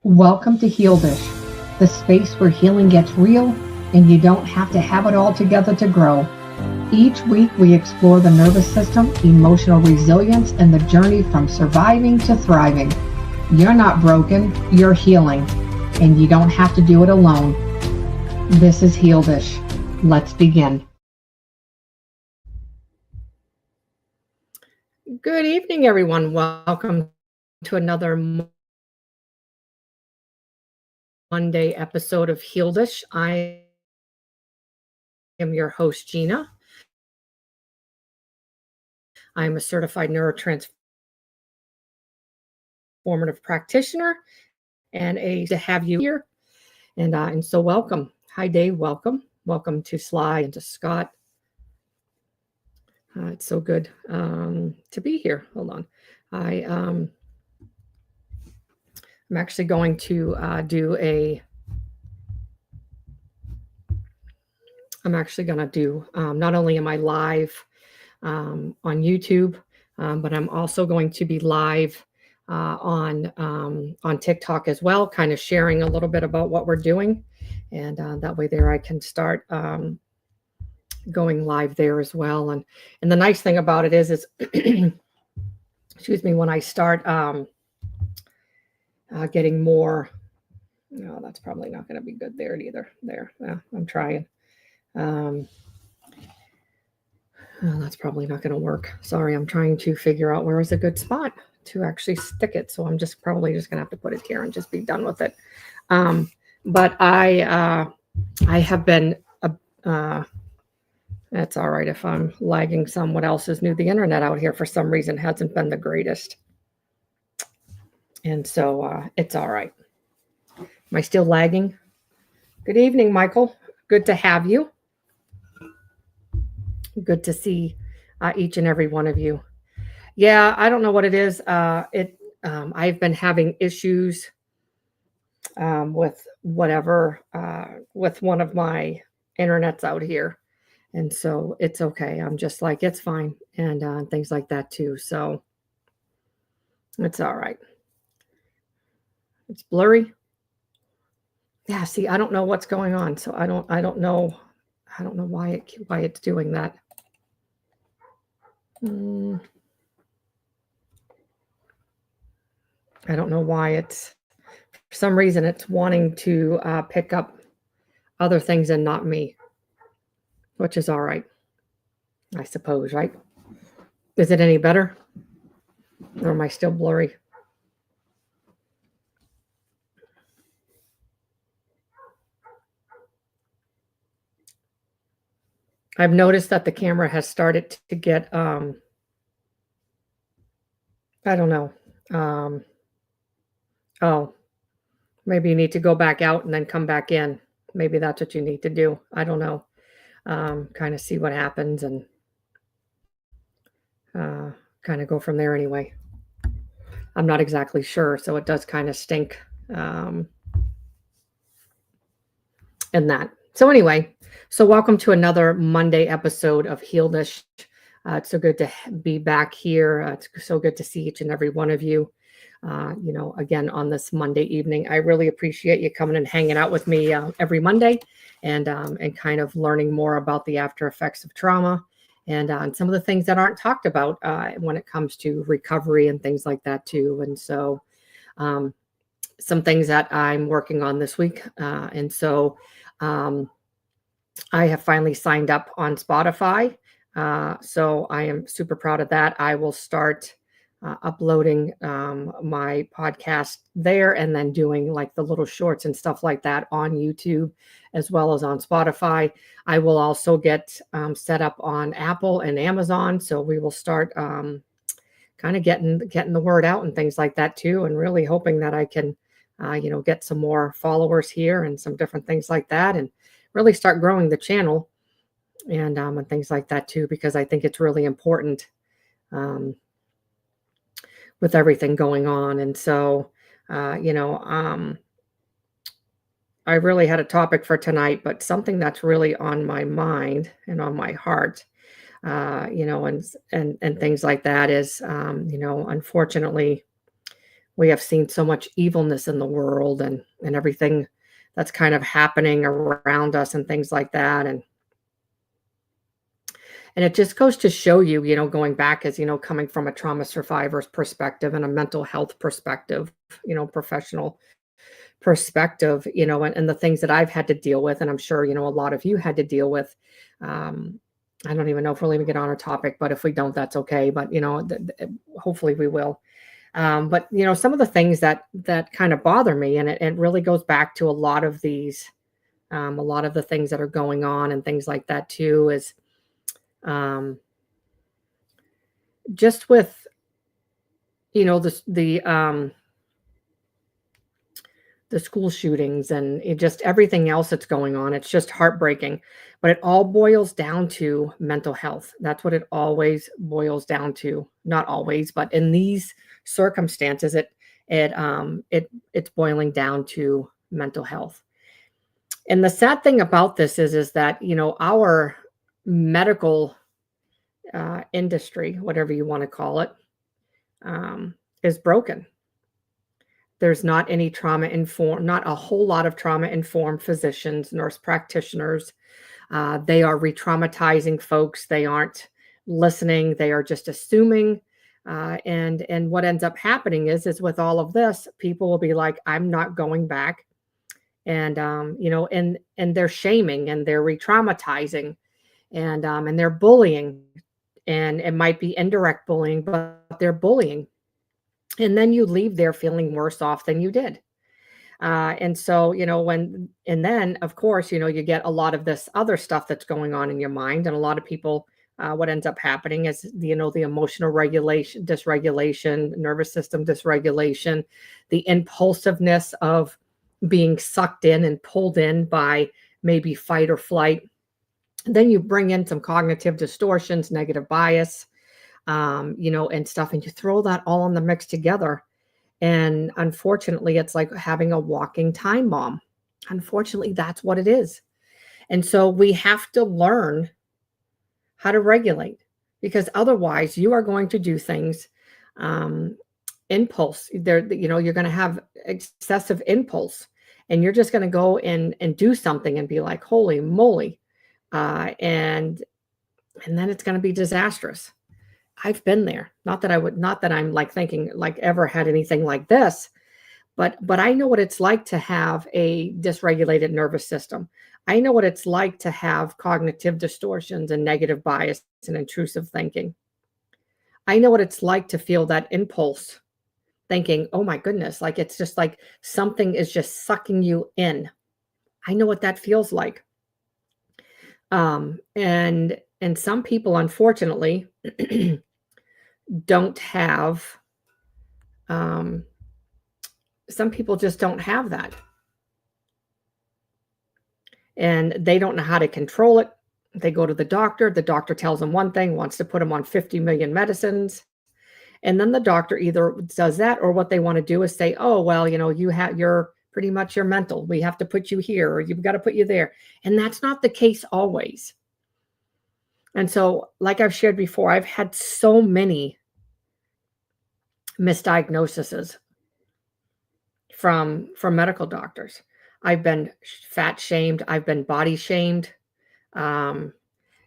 Welcome to Heal Dish, the space where healing gets real and you don't have to have it all together to grow. Each week we explore the nervous system, emotional resilience, and the journey from surviving to thriving. You're not broken, you're healing, and you don't have to do it alone. This is Heal Dish. Let's begin. Good evening, everyone. Welcome to another Monday episode of Heal Dish. I am your host, Gina. I'm a certified neurotransformative practitioner and to have you here. And so welcome. Hi, Dave. Welcome. Welcome to Sly and to Scott. It's so good to be here. Hold on. I'm actually going to do not only am I live on YouTube, but I'm also going to be live on TikTok as well, kind of sharing a little bit about what we're doing. And that way there I can start going live there as well. And the nice thing about it is excuse me, when I start getting more, no, that's probably not going to be good there either. There, I'm trying. That's probably not going to work. Sorry, I'm trying to figure out where is a good spot to actually stick it. So I'm probably just going to have to put it here and just be done with it. But I have been, that's all right if I'm lagging some. What else is new? The internet out here for some reason hasn't been the greatest. And so it's all right. Am I still lagging? Good evening, Michael. Good to have you. Good to see each and every one of you. Yeah, I don't know what it is. I've been having issues with whatever, with one of my internets out here. And so it's okay. I'm just like, it's fine. And things like that too. So it's all right. It's blurry. Yeah, see, I don't know what's going on. So I don't know why it's doing that. I don't know why for some reason it's wanting to pick up other things and not me, which is all right, I suppose, right? Is it any better? Or am I still blurry? I've noticed that the camera has started to get, I don't know. Oh, maybe you need to go back out and then come back in. Maybe that's what you need to do. I don't know. Kind of see what happens and kind of go from there anyway. I'm not exactly sure, so it does kind of stink in that. So anyway, so welcome to another Monday episode of Heal Dish. It's so good to be back here. It's so good to see each and every one of you. Again, on this Monday evening, I really appreciate you coming and hanging out with me every Monday and kind of learning more about the after effects of trauma and some of the things that aren't talked about when it comes to recovery and things like that too. And so some things that I'm working on this week. And so I have finally signed up on Spotify. So I am super proud of that. I will start uploading my podcast there and then doing like the little shorts and stuff like that on YouTube as well as on Spotify. I will also get set up on Apple and Amazon. So we will start kind of getting the word out and things like that too. And really hoping that I can, get some more followers here and some different things like that and really start growing the channel and things like that too, because I think it's really important with everything going on. And so, I really had a topic for tonight, but something that's really on my mind and on my heart, and things like that is, unfortunately, we have seen so much evilness in the world and everything that's kind of happening around us and things like that. And it just goes to show you, going back as, coming from a trauma survivor's perspective and a mental health perspective, professional perspective, and the things that I've had to deal with, and I'm sure, a lot of you had to deal with. I don't even know if we'll even get on a topic, but if we don't, that's okay. But, hopefully we will. But, some of the things that kind of bother me, and it really goes back to a lot of a lot of the things that are going on and things like that too, is um, just with, the school shootings and just everything else that's going on. It's just heartbreaking, but it all boils down to mental health. That's what it always boils down to. Not always, but in these circumstances, it's boiling down to mental health. And the sad thing about this is that, our medical industry, whatever you want to call it, is broken. There's not any not a whole lot of trauma informed physicians, nurse practitioners. They are re-traumatizing folks. They aren't listening. They are just assuming. And what ends up happening is with all of this, people will be like, I'm not going back. And, and they're shaming and they're re-traumatizing and they're bullying. And it might be indirect bullying, but they're bullying. And then you leave there feeling worse off than you did. And so, and then of course, you get a lot of this other stuff that's going on in your mind. And a lot of people, what ends up happening is, the emotional dysregulation, nervous system dysregulation, the impulsiveness of being sucked in and pulled in by maybe fight or flight. Then you bring in some cognitive distortions, negative bias, and stuff, and you throw that all in the mix together. And unfortunately, it's like having a walking time bomb. Unfortunately, that's what it is. And so we have to learn how to regulate, because otherwise you are going to do things, impulse. You're going to have excessive impulse, and you're just going to go in and do something and be like, holy moly. And then it's going to be disastrous. I've been there. Not that I'm like thinking like ever had anything like this, but I know what it's like to have a dysregulated nervous system. I know what it's like to have cognitive distortions and negative bias and intrusive thinking. I know what it's like to feel that impulse thinking, oh my goodness, like it's just like something is just sucking you in. I know what that feels like. And some people, unfortunately, don't have, some people just don't have that. And they don't know how to control it. They go to the doctor tells them one thing, wants to put them on 50 million medicines. And then the doctor either does that, or what they want to do is say, oh, well, you're pretty much, you're mental. We have to put you here, or you've got to put you there. And that's not the case always. And so, like I've shared before, I've had so many misdiagnoses from medical doctors. I've been fat shamed. I've been body shamed. And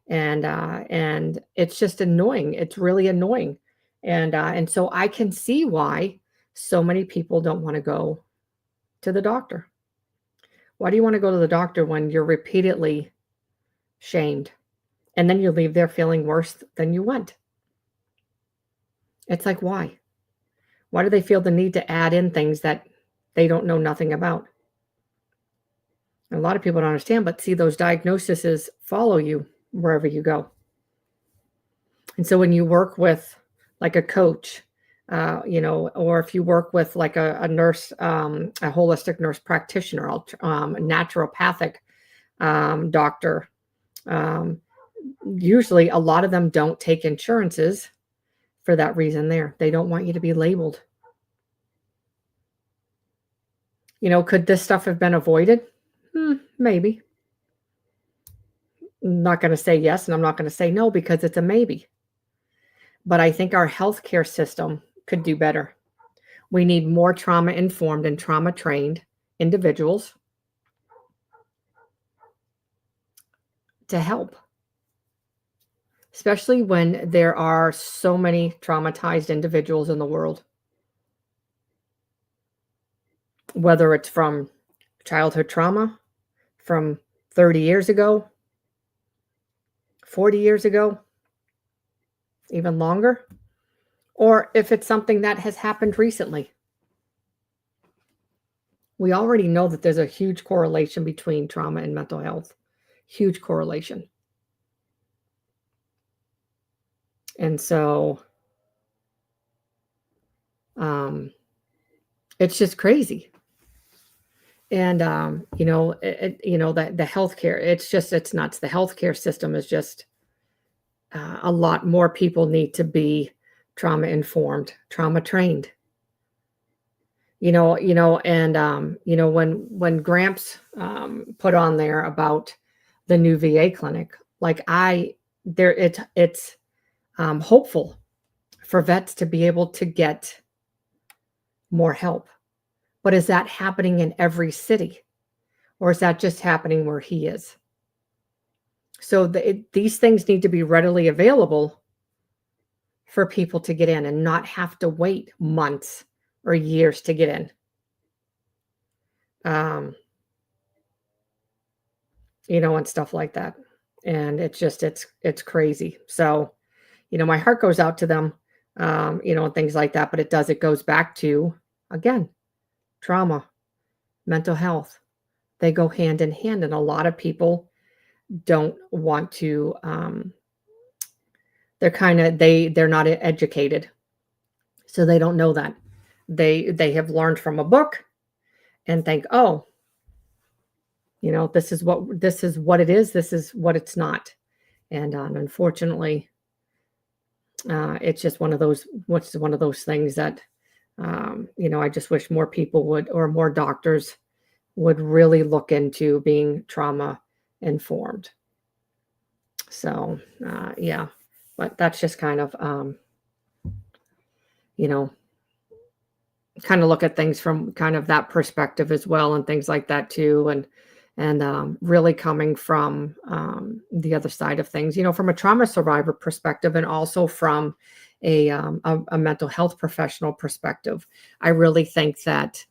it's just annoying. It's really annoying. And so I can see why so many people don't want to go to the doctor. Why do you want to go to the doctor when you're repeatedly shamed? And then you leave there feeling worse than you went. It's like, why? Why do they feel the need to add in things that they don't know nothing about? And a lot of people don't understand, but see, those diagnoses follow you wherever you go. And so when you work with like a coach, or if you work with like a nurse, a holistic nurse practitioner, a naturopathic doctor, usually a lot of them don't take insurances for that reason there. They don't want you to be labeled. Could this stuff have been avoided? Maybe. I'm not going to say yes, and I'm not going to say no, because it's a maybe. But I think our healthcare system could do better. We need more trauma informed and trauma trained individuals to help, especially when there are so many traumatized individuals in the world, whether it's from childhood trauma, from 30 years ago, 40 years ago, even longer, or if it's something that has happened recently. We already know that there's a huge correlation between trauma and mental health, huge correlation. And so it's just crazy. And the healthcare, it's nuts. The healthcare system is just a lot more people need to be trauma informed, trauma trained. When Gramps put on there about the new VA clinic, like it's hopeful for vets to be able to get more help. But is that happening in every city, or is that just happening where he is? So these things need to be readily available for people to get in and not have to wait months or years to get in. And stuff like that. And it's crazy. So, my heart goes out to them, and things like that. But it goes back to, again, trauma, mental health. They go hand in hand. And a lot of people don't want to, they're not educated. So they don't know that. They have learned from a book and think, oh, this is what it is. This is what it's not. And unfortunately, it's just one of those things that, I just wish more people would, or more doctors would really look into being trauma informed. So, yeah, but that's just kind of, kind of look at things from kind of that perspective as well, and things like that too. And really coming from the other side of things, from a trauma survivor perspective, and also from a mental health professional perspective. I really think that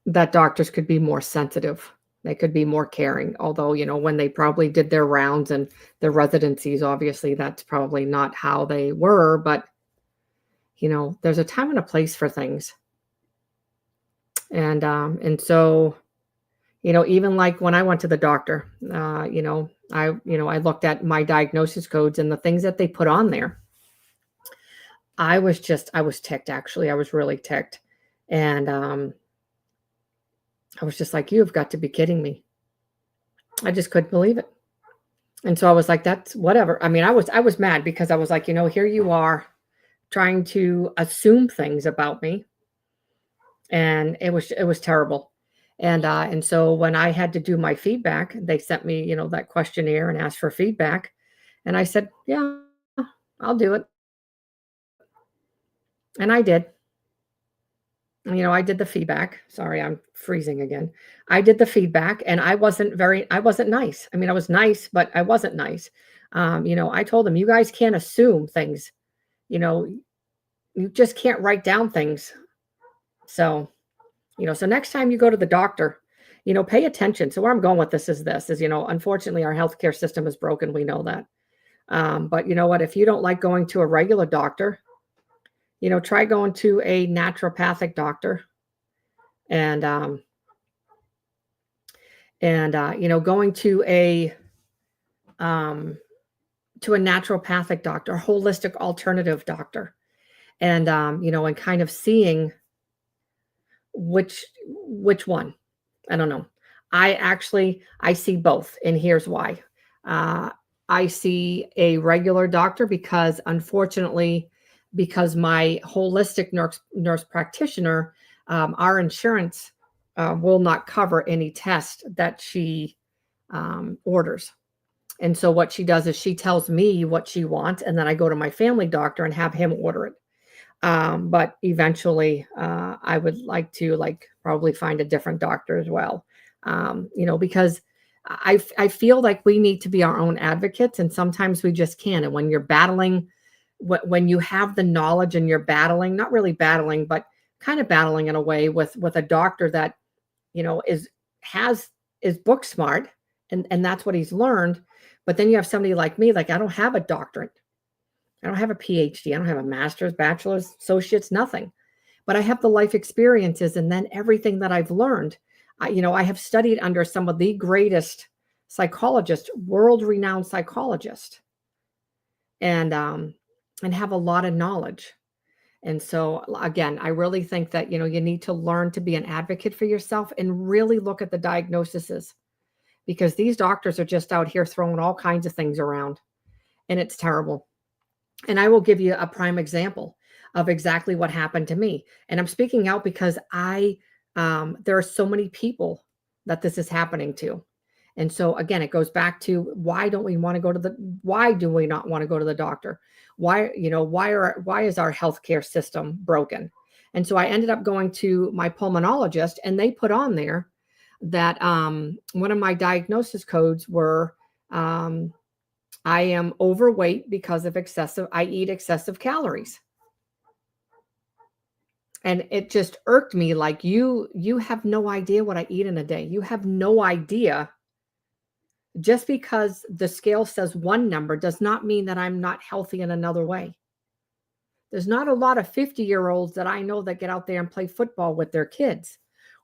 that doctors could be more sensitive. They could be more caring. Although, when they probably did their rounds and their residencies, obviously that's probably not how they were. But, there's a time and a place for things. And so, even like when I went to the doctor, I looked at my diagnosis codes and the things that they put on there. I was ticked, actually. I was really ticked. And I was just like, you've got to be kidding me. I just couldn't believe it. And so I was like, that's whatever. I mean, I was mad because I was like, here you are trying to assume things about me. And it was terrible. And so when I had to do my feedback, they sent me, that questionnaire and asked for feedback. And I said, yeah, I'll do it. And I did. I did the feedback. Sorry, I'm freezing again. I did the feedback, and I wasn't nice. I mean, I was nice, but I wasn't nice. I told them, you guys can't assume things. You just can't write down things. So, so next time you go to the doctor, pay attention. So where I'm going with this is, unfortunately, our healthcare system is broken. We know that. But you know what? If you don't like going to a regular doctor, try going to a naturopathic doctor, and going to a naturopathic doctor, a holistic alternative doctor, and and kind of seeing which one. I don't know. I see both, and here's why. I see a regular doctor because, unfortunately, because my holistic nurse practitioner, our insurance will not cover any test that she orders. And so what she does is she tells me what she wants, and then I go to my family doctor and have him order it. But eventually, I would like to probably find a different doctor as well. Because I feel like we need to be our own advocates, and sometimes we just can't. And when you're battling, when you have the knowledge and you're battling, not really battling, but kind of battling in a way with a doctor that is book smart, and that's what he's learned. But then you have somebody like me, like I don't have a doctorate. I don't have a PhD. I don't have a master's, bachelor's, associate's, nothing. But I have the life experiences and then everything that I've learned. I have studied under some of the greatest psychologists, world-renowned psychologists, and have a lot of knowledge. And so again, I really think that you need to learn to be an advocate for yourself and really look at the diagnoses, because these doctors are just out here throwing all kinds of things around, and it's terrible. And I will give you a prime example of exactly what happened to me. And I'm speaking out because there are so many people that this is happening to. And so again, it goes back to why do we not want to go to the doctor? Why is our healthcare system broken? And so I ended up going to my pulmonologist, and they put on there that one of my diagnosis codes were I am overweight because of I eat excessive calories. And it just irked me, like you have no idea what I eat in a day. You have no idea. Just because the scale says one number does not mean that I'm not healthy in another way. There's not a lot of 50-year-olds that I know that get out there and play football with their kids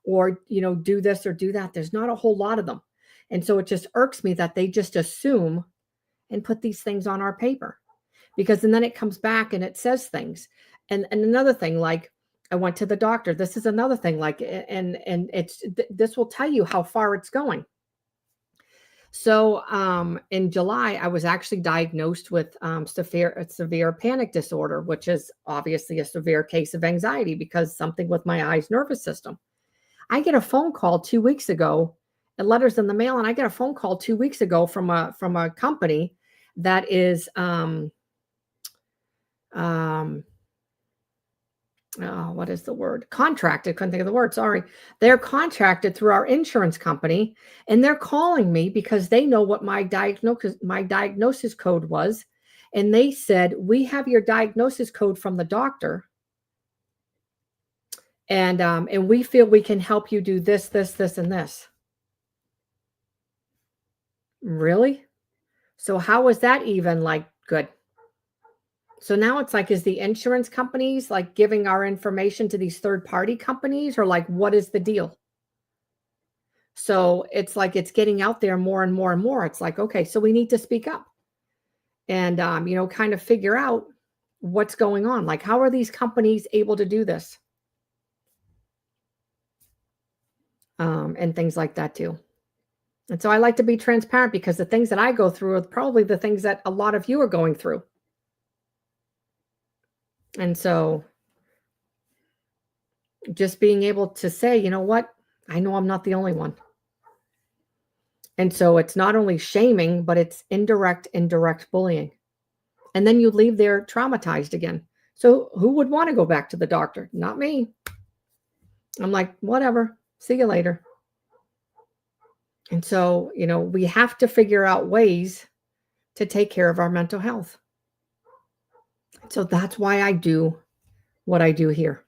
or, do this or do that. There's not a whole lot of them. And so it just irks me that they just assume and put these things on our paper, and then it comes back and it says things. And another thing, like I went to the doctor. This is another thing, this will tell you how far it's going. So in July, I was actually diagnosed with severe panic disorder, which is obviously a severe case of anxiety because something with my eyes nervous system. I get a phone call 2 weeks ago, and letters in the mail, and I get a phone call 2 weeks ago from a company that is what is the word? Contracted. Couldn't think of the word. Sorry. They're contracted through our insurance company, and they're calling me because they know what my diagnosis code was. And they said, we have your diagnosis code from the doctor. And we feel we can help you do this, this, this, and this. Really? So how is that even good? So now it's is the insurance companies giving our information to these third-party companies, or what is the deal? So it's it's getting out there more and more and more. It's okay, so we need to speak up and, kind of figure out what's going on. How are these companies able to do this? And things like that too. And so I like to be transparent because the things that I go through are probably the things that a lot of you are going through. And so just being able to say, you know what, I know I'm not the only one. And so it's not only shaming, but it's indirect bullying. And then you leave there traumatized again. So who would want to go back to the doctor? Not me. I'm like, whatever, see you later. And so, we have to figure out ways to take care of our mental health. So that's why I do what I do here.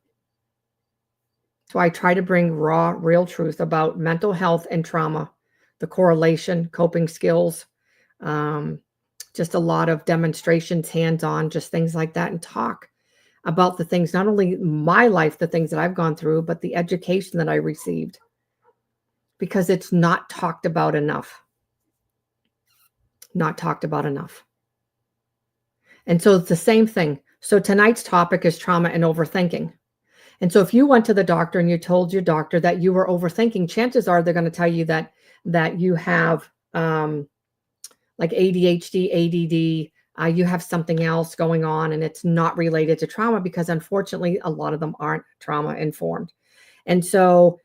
So I try to bring raw, real truth about mental health and trauma, the correlation, coping skills, just a lot of demonstrations, hands-on, just things like that, and talk about the things, not only my life, the things that I've gone through, but the education that I received, because it's not talked about enough. Not talked about enough. And so it's the same thing. So tonight's topic is trauma and overthinking. And so if you went to the doctor and you told your doctor that you were overthinking, chances are they're going to tell you that you have ADHD, ADD, you have something else going on, and it's not related to trauma, because unfortunately, a lot of them aren't trauma informed. And so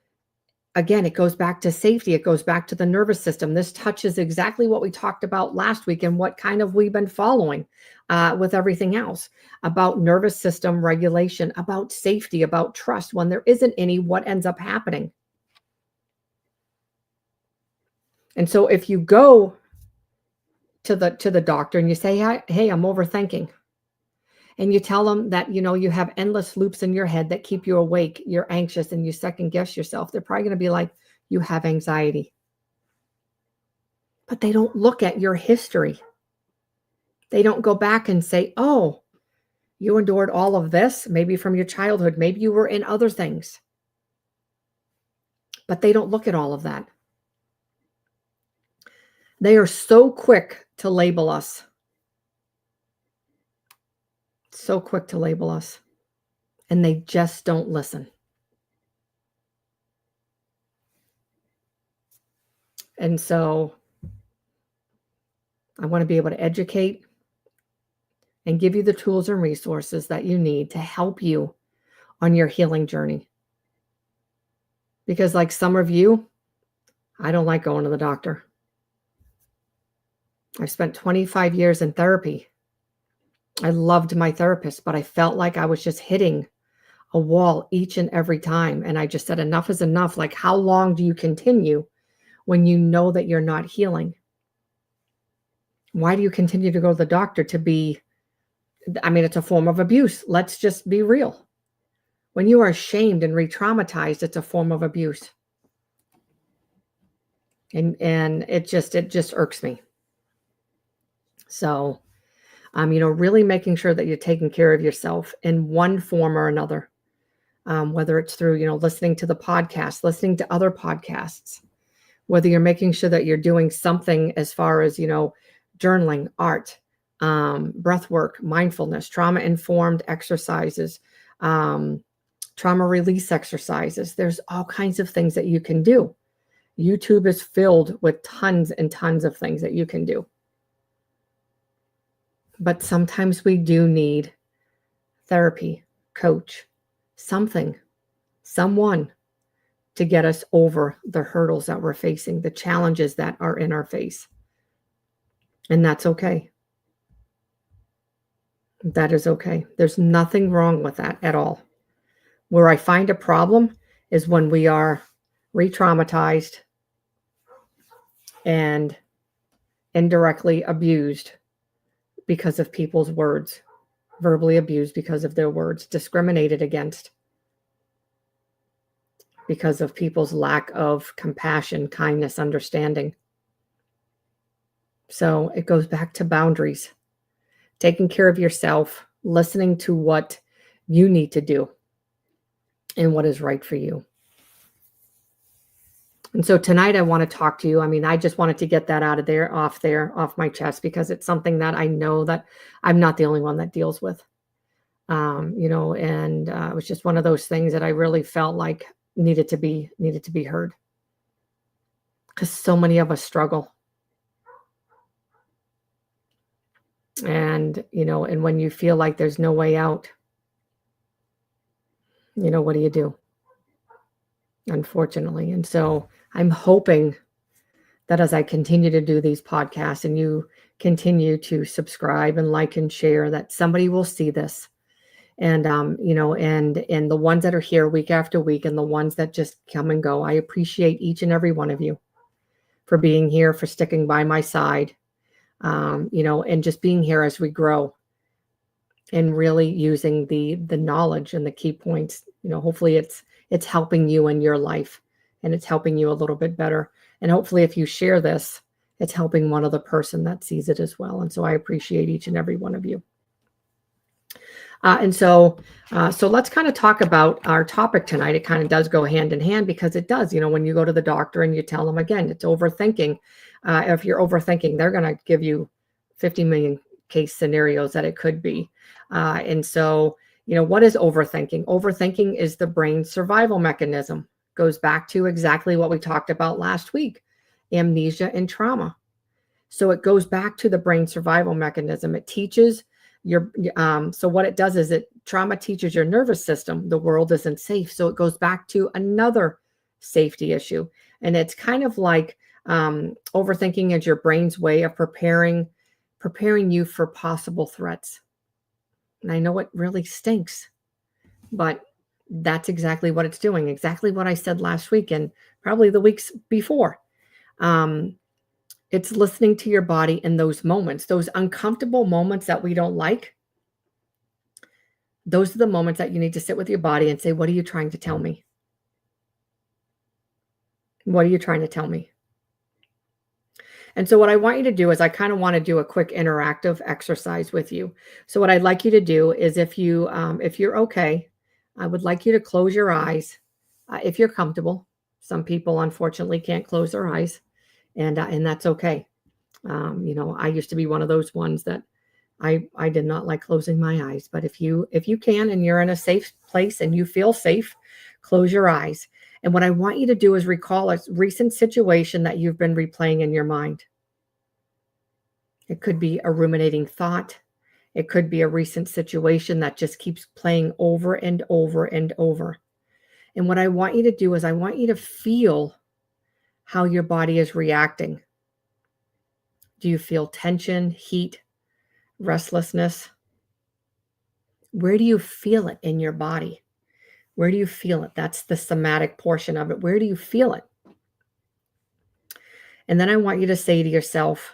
again, it goes back to safety. It goes back to the nervous system. This touches exactly what we talked about last week and what kind of we've been following with everything else about nervous system regulation, about safety, about trust. When there isn't any, what ends up happening? And so if you go to the doctor and you say, hey, I'm overthinking, and you tell them that, you have endless loops in your head that keep you awake, you're anxious, and you second guess yourself, they're probably going to be like, you have anxiety. But they don't look at your history. They don't go back and say, oh, you endured all of this, maybe from your childhood, maybe you were in other things. But they don't look at all of that. They are so quick to label us. So quick to label us. And they just don't listen. And so I want to be able to educate and give you the tools and resources that you need to help you on your healing journey. Because like some of you, I don't like going to the doctor. I've spent 25 years in therapy. I loved my therapist, but I felt like I was just hitting a wall each and every time. And I just said, enough is enough. Like, how long do you continue when you know that you're not healing? Why do you continue to go to the doctor to be, it's a form of abuse. Let's just be real. When you are ashamed and re-traumatized, it's a form of abuse. And it just irks me. So, really making sure that you're taking care of yourself in one form or another, whether it's through, listening to the podcast, listening to other podcasts, whether you're making sure that you're doing something as far as, journaling, art, breath work, mindfulness, trauma-informed exercises, trauma release exercises. There's all kinds of things that you can do. YouTube is filled with tons and tons of things that you can do. But sometimes we do need therapy, coach, something, someone to get us over the hurdles that we're facing, the challenges that are in our face. And that's okay. That is okay. There's nothing wrong with that at all. Where I find a problem is when we are re-traumatized and indirectly abused because of people's words, verbally abused because of their words, discriminated against because of people's lack of compassion, kindness, understanding. So it goes back to boundaries, taking care of yourself, listening to what you need to do and what is right for you. And so tonight I want to talk to you. I just wanted to get that off my chest, because it's something that I know that I'm not the only one that deals with. It was just one of those things that I really felt like needed to be heard. Because so many of us struggle. And, and when you feel like there's no way out, what do you do? Unfortunately. And so I'm hoping that as I continue to do these podcasts and you continue to subscribe and like and share, that somebody will see this. And, and the ones that are here week after week and the ones that just come and go, I appreciate each and every one of you for being here, for sticking by my side, and just being here as we grow and really using the knowledge and the key points. Hopefully it's helping you in your life and it's helping you a little bit better. And hopefully if you share this, it's helping one other person that sees it as well. And so I appreciate each and every one of you. So let's kind of talk about our topic tonight. It kind of does go hand in hand, because it does, when you go to the doctor and you tell them, again, it's overthinking. If you're overthinking, they're going to give you 50 million case scenarios that it could be. And so, what is overthinking? Overthinking is the brain's survival mechanism. Goes back to exactly what we talked about last week, amnesia and trauma. So it goes back to the brain survival mechanism. It teaches so what it does is trauma teaches your nervous system the world isn't safe. So it goes back to another safety issue. And it's kind of like overthinking is your brain's way of preparing you for possible threats. And I know it really stinks, but that's exactly what it's doing. Exactly what I said last week and probably the weeks before. It's listening to your body in those moments, those uncomfortable moments that we don't like. Those are the moments that you need to sit with your body and say, what are you trying to tell me? What are you trying to tell me? And so what I want you to do is I kind of want to do a quick interactive exercise with you. So what I'd like you to do is if you're okay, I would like you to close your eyes if you're comfortable. Some people unfortunately can't close their eyes, and that's okay. I used to be one of those ones that I did not like closing my eyes. But if you can and you're in a safe place and you feel safe, close your eyes. And what I want you to do is recall a recent situation that you've been replaying in your mind. It could be a ruminating thought. It could be a recent situation that just keeps playing over and over and over. And what I want you to do is I want you to feel how your body is reacting. Do you feel tension, heat, restlessness? Where do you feel it in your body? Where do you feel it? That's the somatic portion of it. Where do you feel it? And then I want you to say to yourself,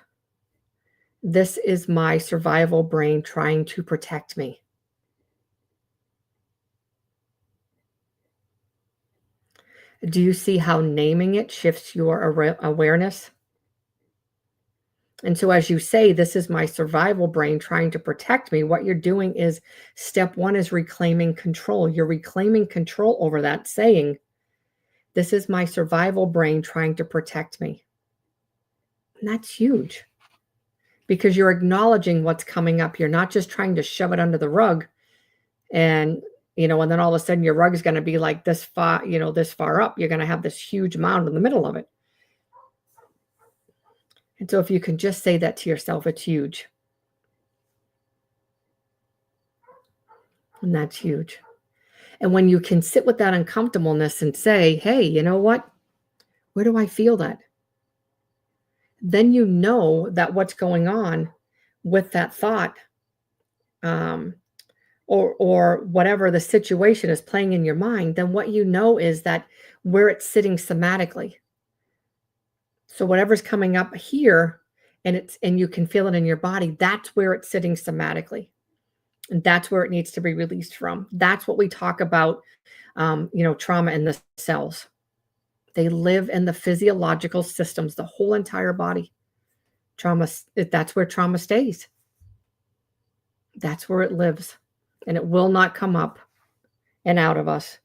this is my survival brain trying to protect me. Do you see how naming it shifts your awareness? And so as you say, this is my survival brain trying to protect me, what you're doing is step one is reclaiming control. You're reclaiming control over that, saying, this is my survival brain trying to protect me. And that's huge because you're acknowledging what's coming up. You're not just trying to shove it under the rug and then all of a sudden your rug is going to be like this far, this far up. You're going to have this huge mound in the middle of it. And so if you can just say that to yourself, it's huge. And that's huge. And when you can sit with that uncomfortableness and say, hey, you know what? Where do I feel that? Then you know that what's going on with that thought or whatever the situation is playing in your mind, then what you know is that where it's sitting somatically. So whatever's coming up here and you can feel it in your body, that's where it's sitting somatically. And that's where it needs to be released from. That's what we talk about, trauma in the cells. They live in the physiological systems, the whole entire body. Trauma, that's where trauma stays. That's where it lives. And it will not come up and out of us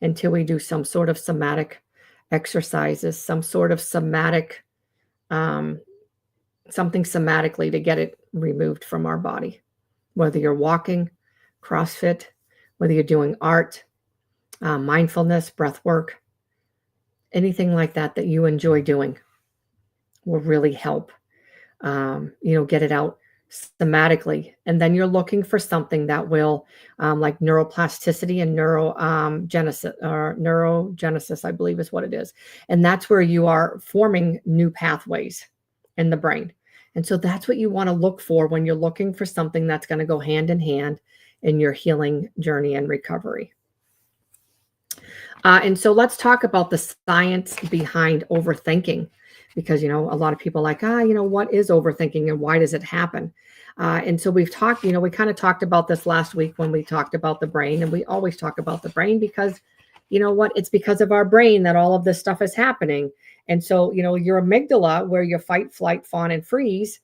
until we do some sort of somatic exercises, some sort of somatic, something somatically to get it removed from our body. Whether you're walking, CrossFit, whether you're doing art, mindfulness, breath work, anything like that you enjoy doing will really help, get it out somatically. And then you're looking for something that will, like neuroplasticity and neurogenesis, I believe is what it is. And that's where you are forming new pathways in the brain. And so that's what you want to look for when you're looking for something that's going to go hand in hand in your healing journey and recovery. And so let's talk about the science behind overthinking, because, a lot of people are like, what is overthinking and why does it happen? And so we've talked, we kind of talked about this last week when we talked about the brain, and we always talk about the brain because, it's because of our brain that all of this stuff is happening. And so, your amygdala, where your fight, flight, fawn, and freeze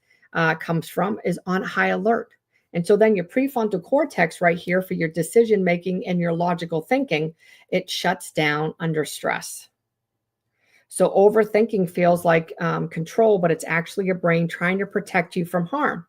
comes from, is on high alert. And so then your prefrontal cortex right here for your decision making and your logical thinking, it shuts down under stress. So overthinking feels like control, but it's actually your brain trying to protect you from harm.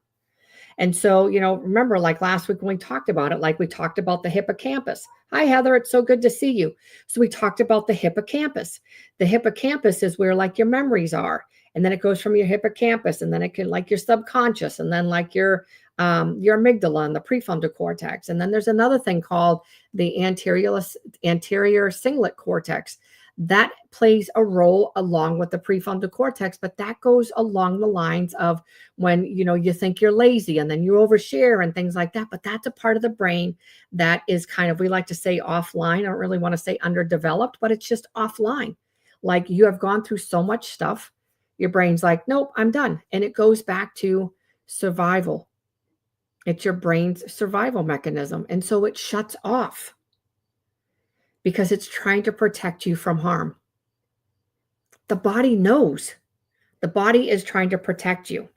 And so, remember, like last week when we talked about it, like we talked about the hippocampus. Hi, Heather. It's so good to see you. So we talked about the hippocampus. The hippocampus is where like your memories are. And then it goes from your hippocampus, and then it can like your subconscious, and then like your amygdala and the prefrontal cortex. And then there's another thing called the anterior cingulate cortex. That plays a role along with the prefrontal cortex, but that goes along the lines of when, you think you're lazy and then you overshare and things like that. But that's a part of the brain that is kind of, we like to say offline. I don't really want to say underdeveloped, but it's just offline. Like you have gone through so much stuff, your brain's like, nope, I'm done. And it goes back to survival. It's your brain's survival mechanism. And so it shuts off because it's trying to protect you from harm. The body knows. The body is trying to protect you.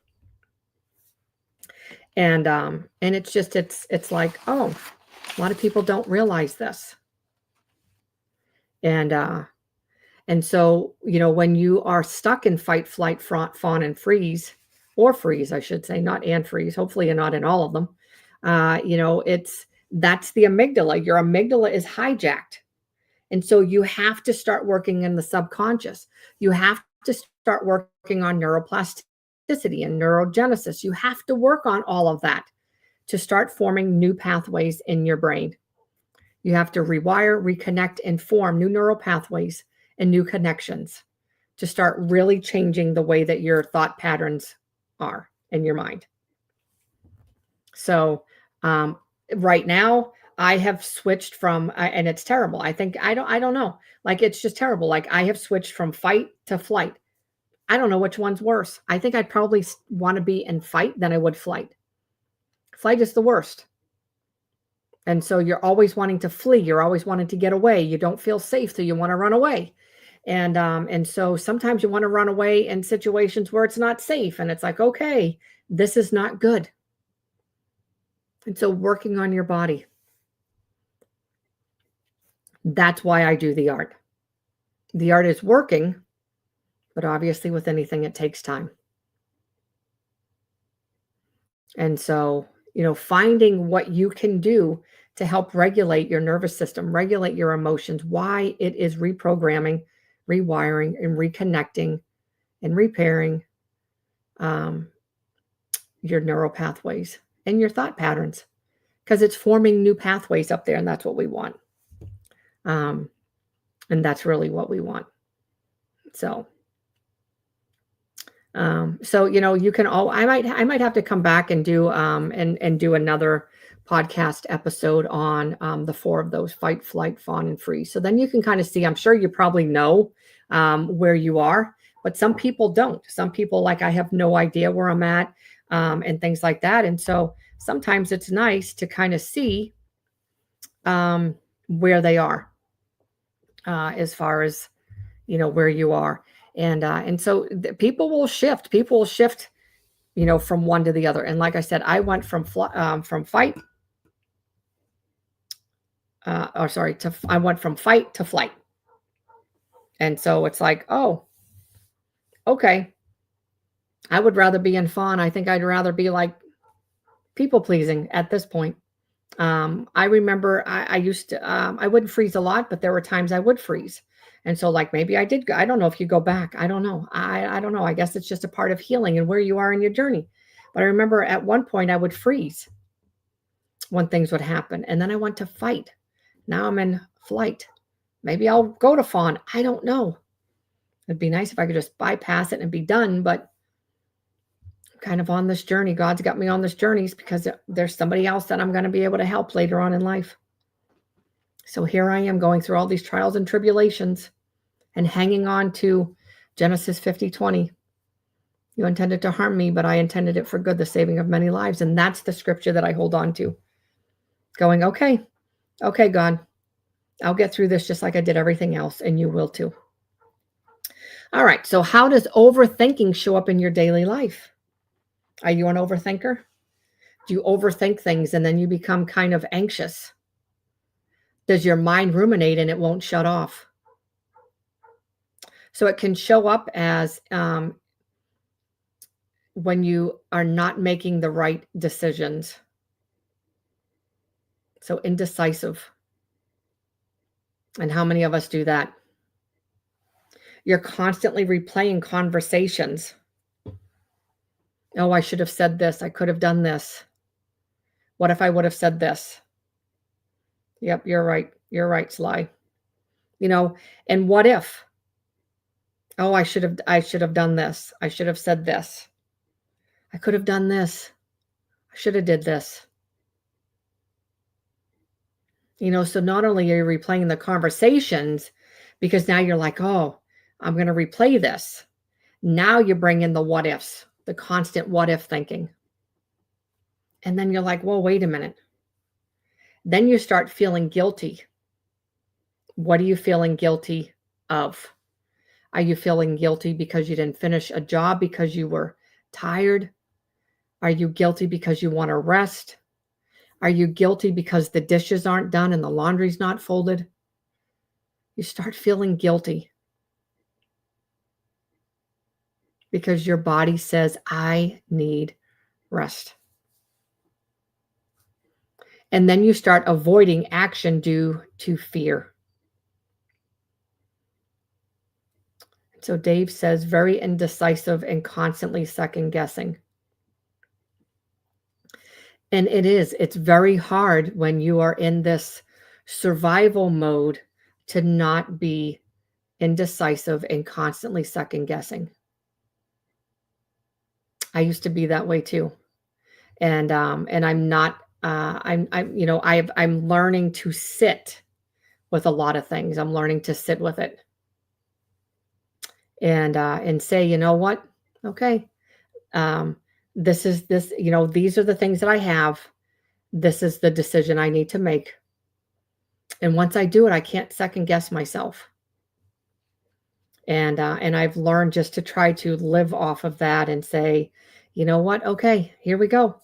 And it's like, oh, a lot of people don't realize this. And so, when you are stuck in fight, flight, fawn, and freeze, or freeze, I should say, not and freeze. Hopefully you're not in all of them. That's the amygdala. Your amygdala is hijacked. And so you have to start working in the subconscious. You have to start working on neuroplasticity and neurogenesis. You have to work on all of that to start forming new pathways in your brain. You have to rewire, reconnect, and form new neural pathways and new connections to start really changing the way that your thought patterns are in your mind. So right now, I have switched from, and it's terrible. I think, I don't know. Like, it's just terrible. Like, I have switched from fight to flight. I don't know which one's worse. I think I'd probably want to be in fight than I would flight. Flight is the worst. And so you're always wanting to flee. You're always wanting to get away. You don't feel safe, so you want to run away. And so sometimes you want to run away in situations where it's not safe. And it's like, okay, this is not good. And so working on your body. That's why I do the art. The art is working, but obviously with anything, it takes time. And so, finding what you can do to help regulate your nervous system, regulate your emotions, why it is reprogramming, rewiring, and reconnecting and repairing your neural pathways and your thought patterns, because it's forming new pathways up there, and that's what we want. And that's really what we want. So, you can I might have to come back and do, and do another podcast episode on, the 4 of those: fight, flight, fawn, and freeze. So then you can kind of see, I'm sure you probably know, where you are, but some people don't. Some people, like, I have no idea where I'm at, and things like that. And so sometimes it's nice to kind of see, where they are, as far as, where you are. And so people will shift. People will shift, from one to the other. And like I said, I went from fight. I went from fight to flight. And so it's like, oh, okay. I would rather be in fawn. I think I'd rather be like people pleasing at this point. I remember I used to, I wouldn't freeze a lot, but there were times I would freeze. And so, like, maybe I did go, I don't know if you go back. I don't know. I don't know. I guess it's just a part of healing and where you are in your journey. But I remember at one point I would freeze when things would happen. And then I went to fight. Now I'm in flight. Maybe I'll go to fawn. I don't know. It'd be nice if I could just bypass it and be done. But I'm kind of on this journey. God's got me on this journey because there's somebody else that I'm going to be able to help later on in life. So here I am going through all these trials and tribulations and hanging on to Genesis 50:20. You intended to harm me, but I intended it for good, the saving of many lives. And that's the scripture that I hold on to. Going, okay, God, I'll get through this just like I did everything else, and you will too. All right, so how does overthinking show up in your daily life? Are you an overthinker? Do you overthink things and then you become kind of anxious? Does your mind ruminate and it won't shut off? So it can show up as when you are not making the right decisions. So indecisive. And how many of us do that? You're constantly replaying conversations. Oh, I should have said this. I could have done this. What if I would have said this? Yep, you're right. You're right, Sly. you know, and what if? Oh, I should have done this. I should have said this. I could have done this. I should have did this. So not only are you replaying the conversations because now you're like, "Oh, I'm going to replay this." Now you bring in the what ifs, the constant what if thinking. And then you're like, "Well, wait a minute." Then you start feeling guilty. What are you feeling guilty of? Are you feeling guilty because you didn't finish a job because you were tired? Are you guilty because you want to rest? Are you guilty because the dishes aren't done and the laundry's not folded? You start feeling guilty because your body says, I need rest. And then you start avoiding action due to fear. So Dave says, very indecisive and constantly second guessing. And it's very hard when you are in this survival mode to not be indecisive and constantly second guessing. I used to be that way too. And I'm not, I'm learning to sit with a lot of things. I'm learning to sit with it and say, you know what? Okay. Um, this is this, these are the things that I have. This is the decision I need to make. And once I do it, I can't second guess myself. And I've learned just to try to live off of that and say, you know what? Okay, here we go.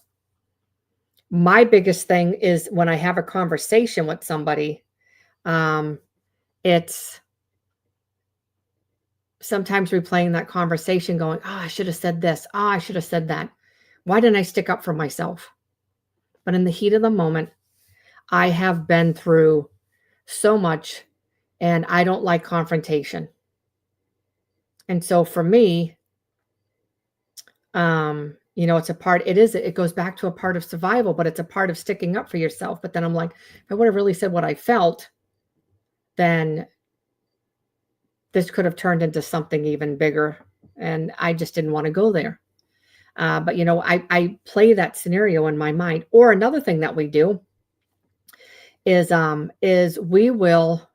My biggest thing is when I have a conversation with somebody, it's sometimes replaying that conversation going, oh, I should have said this. Oh, I should have said that. Why didn't I stick up for myself? But in the heat of the moment, I have been through so much and I don't like confrontation. And so for me, it goes back to a part of survival, but it's a part of sticking up for yourself. But then I'm like, if I would have really said what I felt, then this could have turned into something even bigger. And I just didn't want to go there. But I play that scenario in my mind. Or another thing that we do is somebody will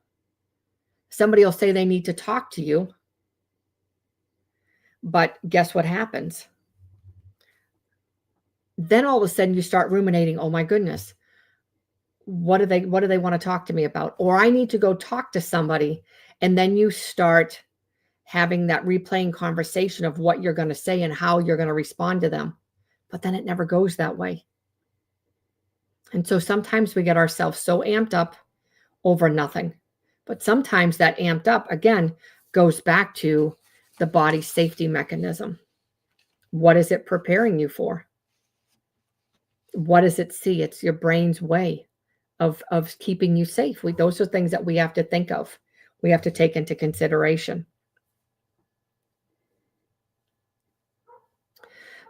say they need to talk to you, but guess what happens? Then all of a sudden you start ruminating, oh my goodness, what do they want to talk to me about? Or I need to go talk to somebody. And then you start having that replaying conversation of what you're going to say and how you're going to respond to them. But then it never goes that way. And so sometimes we get ourselves so amped up over nothing. But sometimes that amped up, again, goes back to the body's safety mechanism. What is it preparing you for? What does it see? It's your brain's way of keeping you safe. Those are things that we have to think of. We have to take into consideration.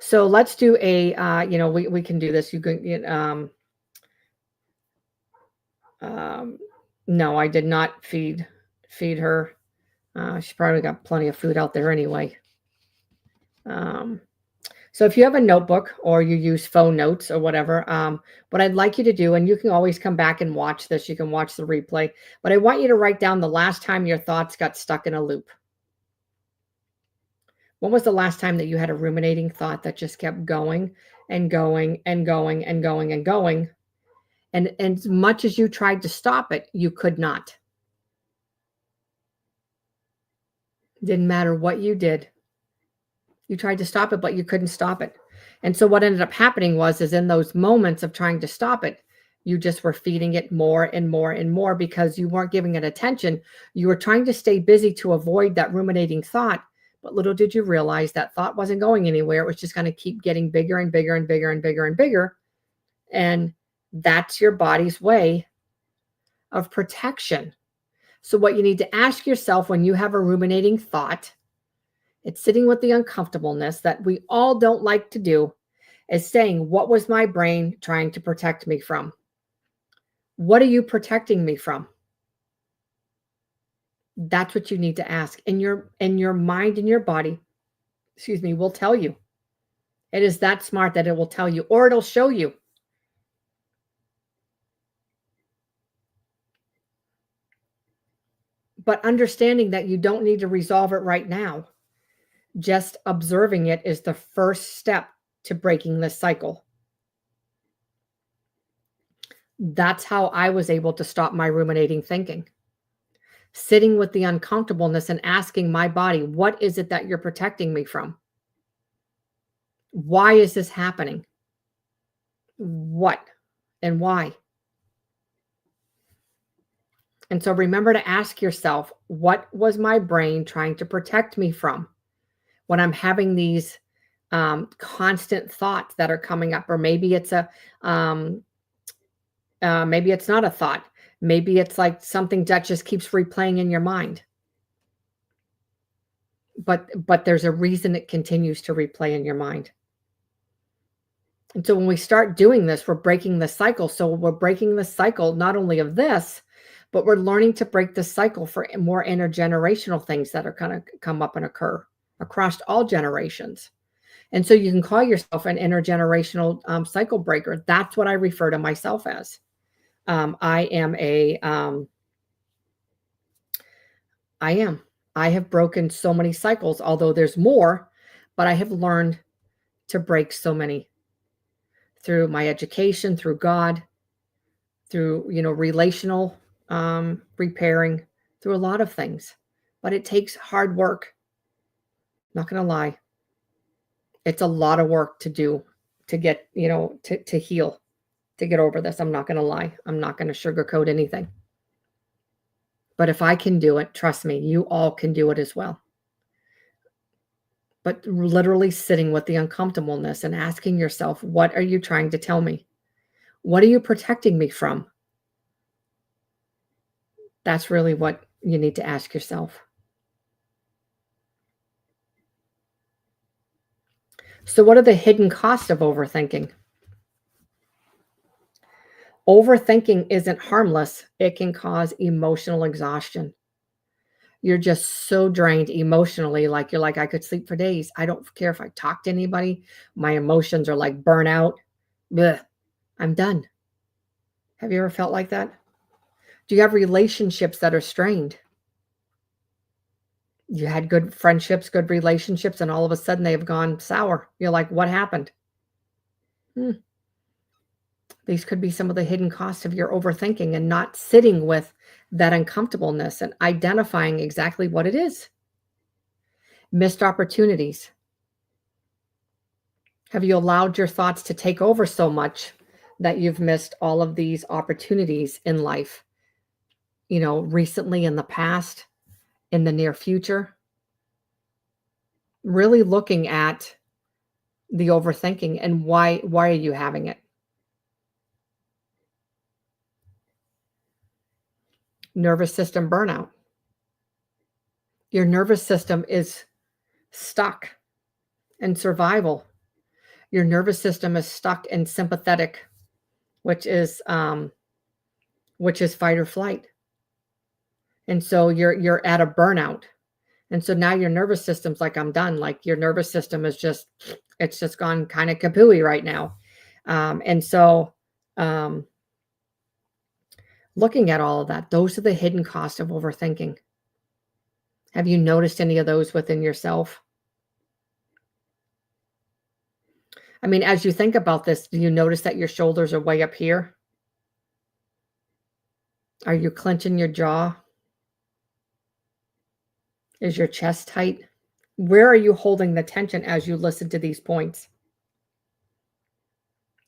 So let's do we can do this. You can, no, I did not feed her. She probably got plenty of food out there anyway. So if you have a notebook or you use phone notes or whatever, what I'd like you to do, and you can always come back and watch this, you can watch the replay, but I want you to write down the last time your thoughts got stuck in a loop. When was the last time that you had a ruminating thought that just kept going and going and going and going and going? And as much as you tried to stop it, you could not. Didn't matter what you did. You tried to stop it, but you couldn't stop it. And so what ended up happening is in those moments of trying to stop it, you just were feeding it more and more and more because you weren't giving it attention. You were trying to stay busy to avoid that ruminating thought. But little did you realize that thought wasn't going anywhere. It was just going to keep getting bigger and bigger and bigger and bigger and bigger. And that's your body's way of protection. So what you need to ask yourself when you have a ruminating thought, it's sitting with the uncomfortableness that we all don't like to do, is saying, what was my brain trying to protect me from? What are you protecting me from? That's what you need to ask. And your mind and your body, excuse me, will tell you. It is that smart that it will tell you, or it'll show you. But understanding that you don't need to resolve it right now, just observing it is the first step to breaking this cycle. That's how I was able to stop my ruminating thinking. Sitting with the uncomfortableness and asking my body, what is it that you're protecting me from? Why is this happening? What and why? And so remember to ask yourself, what was my brain trying to protect me from when I'm having these constant thoughts that are coming up? Or maybe it's maybe it's not a thought. Maybe it's like something that just keeps replaying in your mind. But there's a reason it continues to replay in your mind. And so when we start doing this, we're breaking the cycle. So we're breaking the cycle not only of this, but we're learning to break the cycle for more intergenerational things that are going to come up and occur across all generations. And so you can call yourself an intergenerational cycle breaker. That's what I refer to myself as. I am I have broken so many cycles, although there's more, but I have learned to break so many through my education, through God, through, relational repairing, through a lot of things. But it takes hard work. Not going to lie. It's a lot of work to do to get, to heal, to get over this. I'm not going to lie. I'm not going to sugarcoat anything. But if I can do it, trust me, you all can do it as well. But literally sitting with the uncomfortableness and asking yourself, what are you trying to tell me? What are you protecting me from? That's really what you need to ask yourself. So what are the hidden costs of overthinking? Overthinking isn't harmless. It can cause emotional exhaustion. You're just so drained emotionally, like you're like, I could sleep for days. I don't care if I talk to anybody. My emotions are like burnout. Blech, I'm done. Have you ever felt like that? Do you have relationships that are strained? You had good friendships, good relationships, and all of a sudden they have gone sour. You're like, what happened? These could be some of the hidden costs of your overthinking and not sitting with that uncomfortableness and identifying exactly what it is. Missed opportunities. Have you allowed your thoughts to take over so much that you've missed all of these opportunities in life? Recently, in the past, in the near future? Really looking at the overthinking and why are you having it? Nervous system burnout. Your nervous system is stuck in survival. Your nervous system is stuck in sympathetic, which is fight or flight. And so you're at a burnout. And so now your nervous system's like, I'm done. Like your nervous system is it's just gone kind of kapooey right now. And so looking at all of that, those are the hidden costs of overthinking. Have you noticed any of those within yourself? I mean, as you think about this, do you notice that your shoulders are way up here? Are you clenching your jaw? Is your chest tight? Where are you holding the tension as you listen to these points?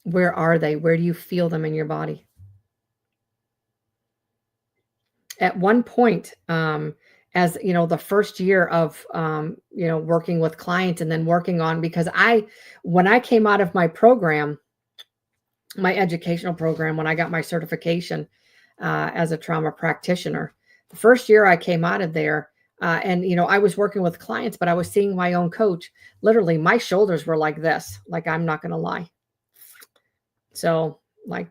Where are they? Where do you feel them in your body? At one point, as the first year of working with clients and then working on, because when I came out of my program, my educational program, when I got my certification as a trauma practitioner, the first year I came out of there, and I was working with clients, but I was seeing my own coach. Literally, my shoulders were like this. Like, I'm not going to lie. So, like,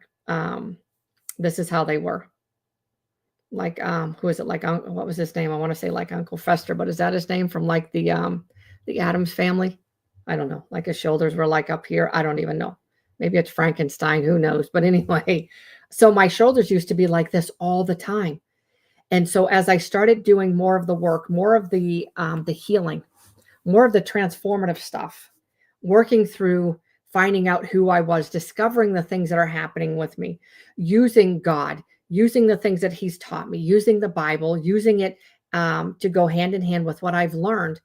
this is how they were. who is it? Like, what was his name? I want to say like Uncle Fester, but is that his name from like the Addams family? I don't know. Like his shoulders were like up here. I don't even know. Maybe it's Frankenstein. Who knows? But anyway, so my shoulders used to be like this all the time. And so as I started doing more of the work, more of the healing, more of the transformative stuff, working through finding out who I was, discovering the things that are happening with me, using God, using the things that he's taught me, using the Bible, using it to go hand in hand with what I've learned.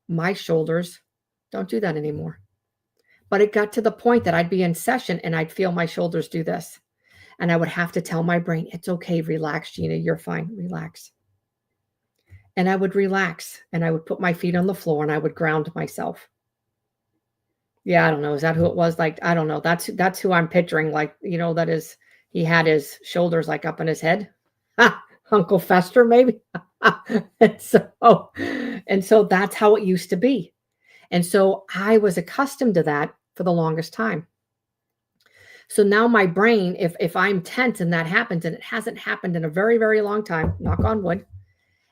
My shoulders don't do that anymore. But it got to the point that I'd be in session and I'd feel my shoulders do this. And I would have to tell my brain, it's okay, relax, Gina, you're fine, relax. And I would relax and I would put my feet on the floor and I would ground myself. Yeah, I don't know. Is that who it was? Like, I don't know. That's who I'm picturing. Like, that is, he had his shoulders like up in his head. Uncle Fester, maybe. and so that's how it used to be. And so I was accustomed to that for the longest time. So now my brain, if I'm tense and that happens, and it hasn't happened in a very, very long time, knock on wood,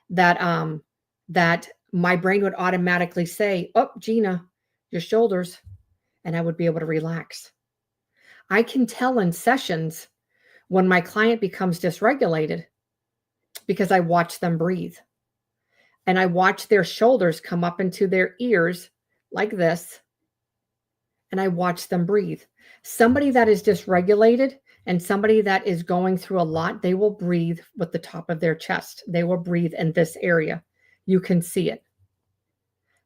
that my brain would automatically say, oh, Gina, your shoulders, and I would be able to relax. I can tell in sessions when my client becomes dysregulated because I watch them breathe. And I watch their shoulders come up into their ears like this, and I watch them breathe. Somebody that is dysregulated and somebody that is going through a lot, they will breathe with the top of their chest. They will breathe in this area. You can see it.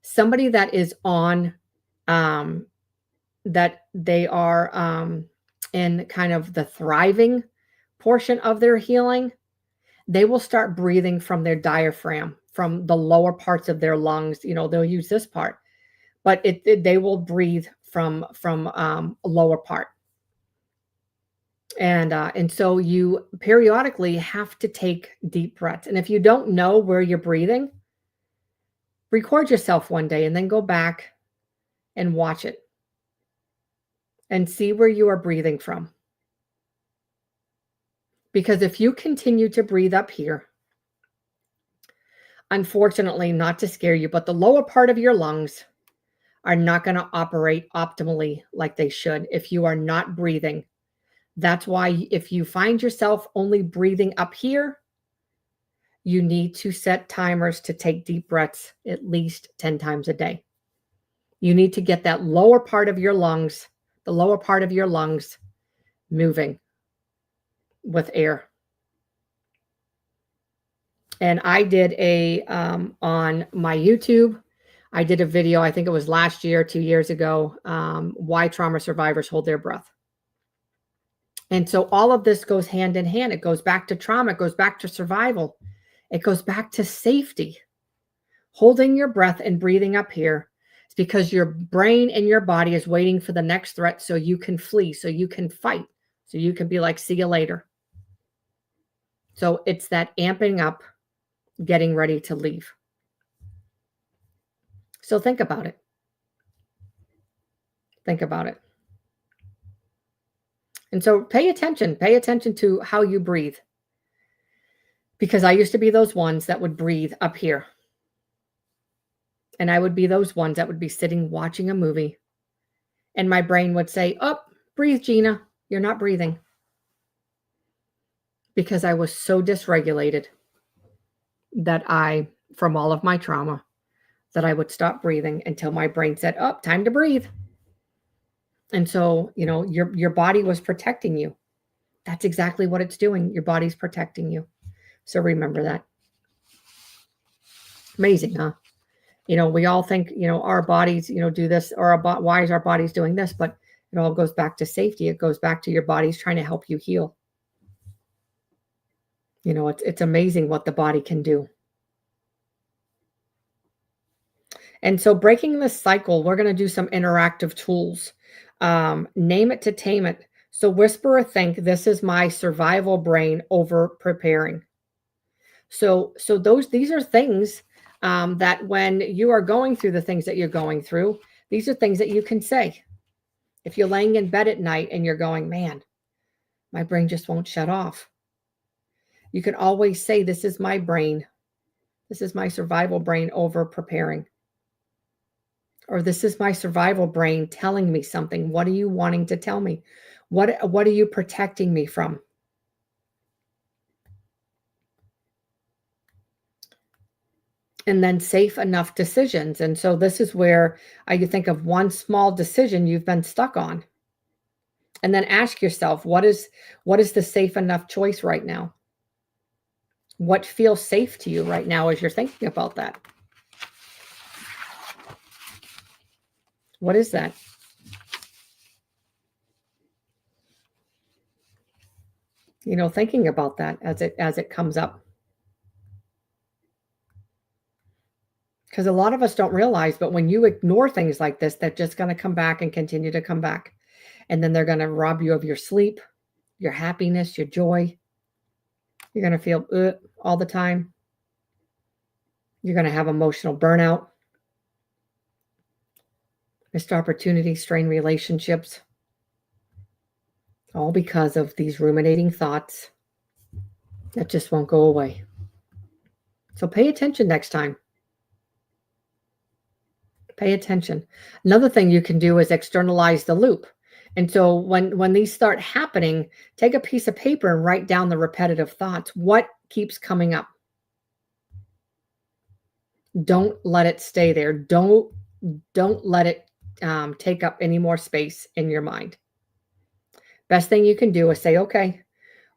Somebody that is on, that they are in kind of the thriving portion of their healing, they will start breathing from their diaphragm, from the lower parts of their lungs. They'll use this part, but they will breathe from a lower part. And so you periodically have to take deep breaths. And if you don't know where you're breathing, record yourself one day and then go back and watch it and see where you are breathing from. Because if you continue to breathe up here, unfortunately, not to scare you, but the lower part of your lungs are not going to operate optimally like they should if you are not breathing. That's why if you find yourself only breathing up here, you need to set timers to take deep breaths at least 10 times a day. You need to get that lower part of your lungs, the lower part of your lungs moving with air. And I did on my YouTube, I did a video, I think it was last year, 2 years ago, why trauma survivors hold their breath. And so all of this goes hand in hand. It goes back to trauma. It goes back to survival. It goes back to safety. Holding your breath and breathing up here is because your brain and your body is waiting for the next threat so you can flee, so you can fight, so you can be like, see you later. So it's that amping up, getting ready to leave. So think about it. Think about it. And so pay attention to how you breathe. Because I used to be those ones that would breathe up here. And I would be those ones that would be sitting watching a movie. And my brain would say, oh, breathe, Gina. You're not breathing. Because I was so dysregulated that from all of my trauma, that I would stop breathing until my brain said, oh, time to breathe. And so, your body was protecting you. That's exactly what it's doing. Your body's protecting you. So remember that. Amazing, huh? We all think, our bodies, do this, or why is our bodies doing this? But it all goes back to safety. It goes back to your body's trying to help you heal. It's amazing what the body can do. And so breaking this cycle, we're going to do some interactive tools. Name it to tame it. So whisper or think, this is my survival brain over preparing. So these are things that when you are going through the things that you're going through, these are things that you can say. If you're laying in bed at night and you're going, man, my brain just won't shut off. You can always say, this is my brain. This is my survival brain over preparing. Or this is my survival brain telling me something. What are you wanting to tell me? What are you protecting me from? And then safe enough decisions. And so this is where you think of one small decision you've been stuck on. And then ask yourself, what is the safe enough choice right now? What feels safe to you right now as you're thinking about that? What is that? Thinking about that as it comes up. Because a lot of us don't realize, but when you ignore things like this, they're just going to come back and continue to come back. And then they're going to rob you of your sleep, your happiness, your joy. You're going to feel all the time. You're going to have emotional burnout, missed opportunities, strained relationships, all because of these ruminating thoughts that just won't go away. So pay attention next time. Pay attention. Another thing you can do is externalize the loop. And so when these start happening, take a piece of paper and write down the repetitive thoughts. What keeps coming up? Don't let it stay there. Don't let it take up any more space in your mind. Best thing you can do is say, okay,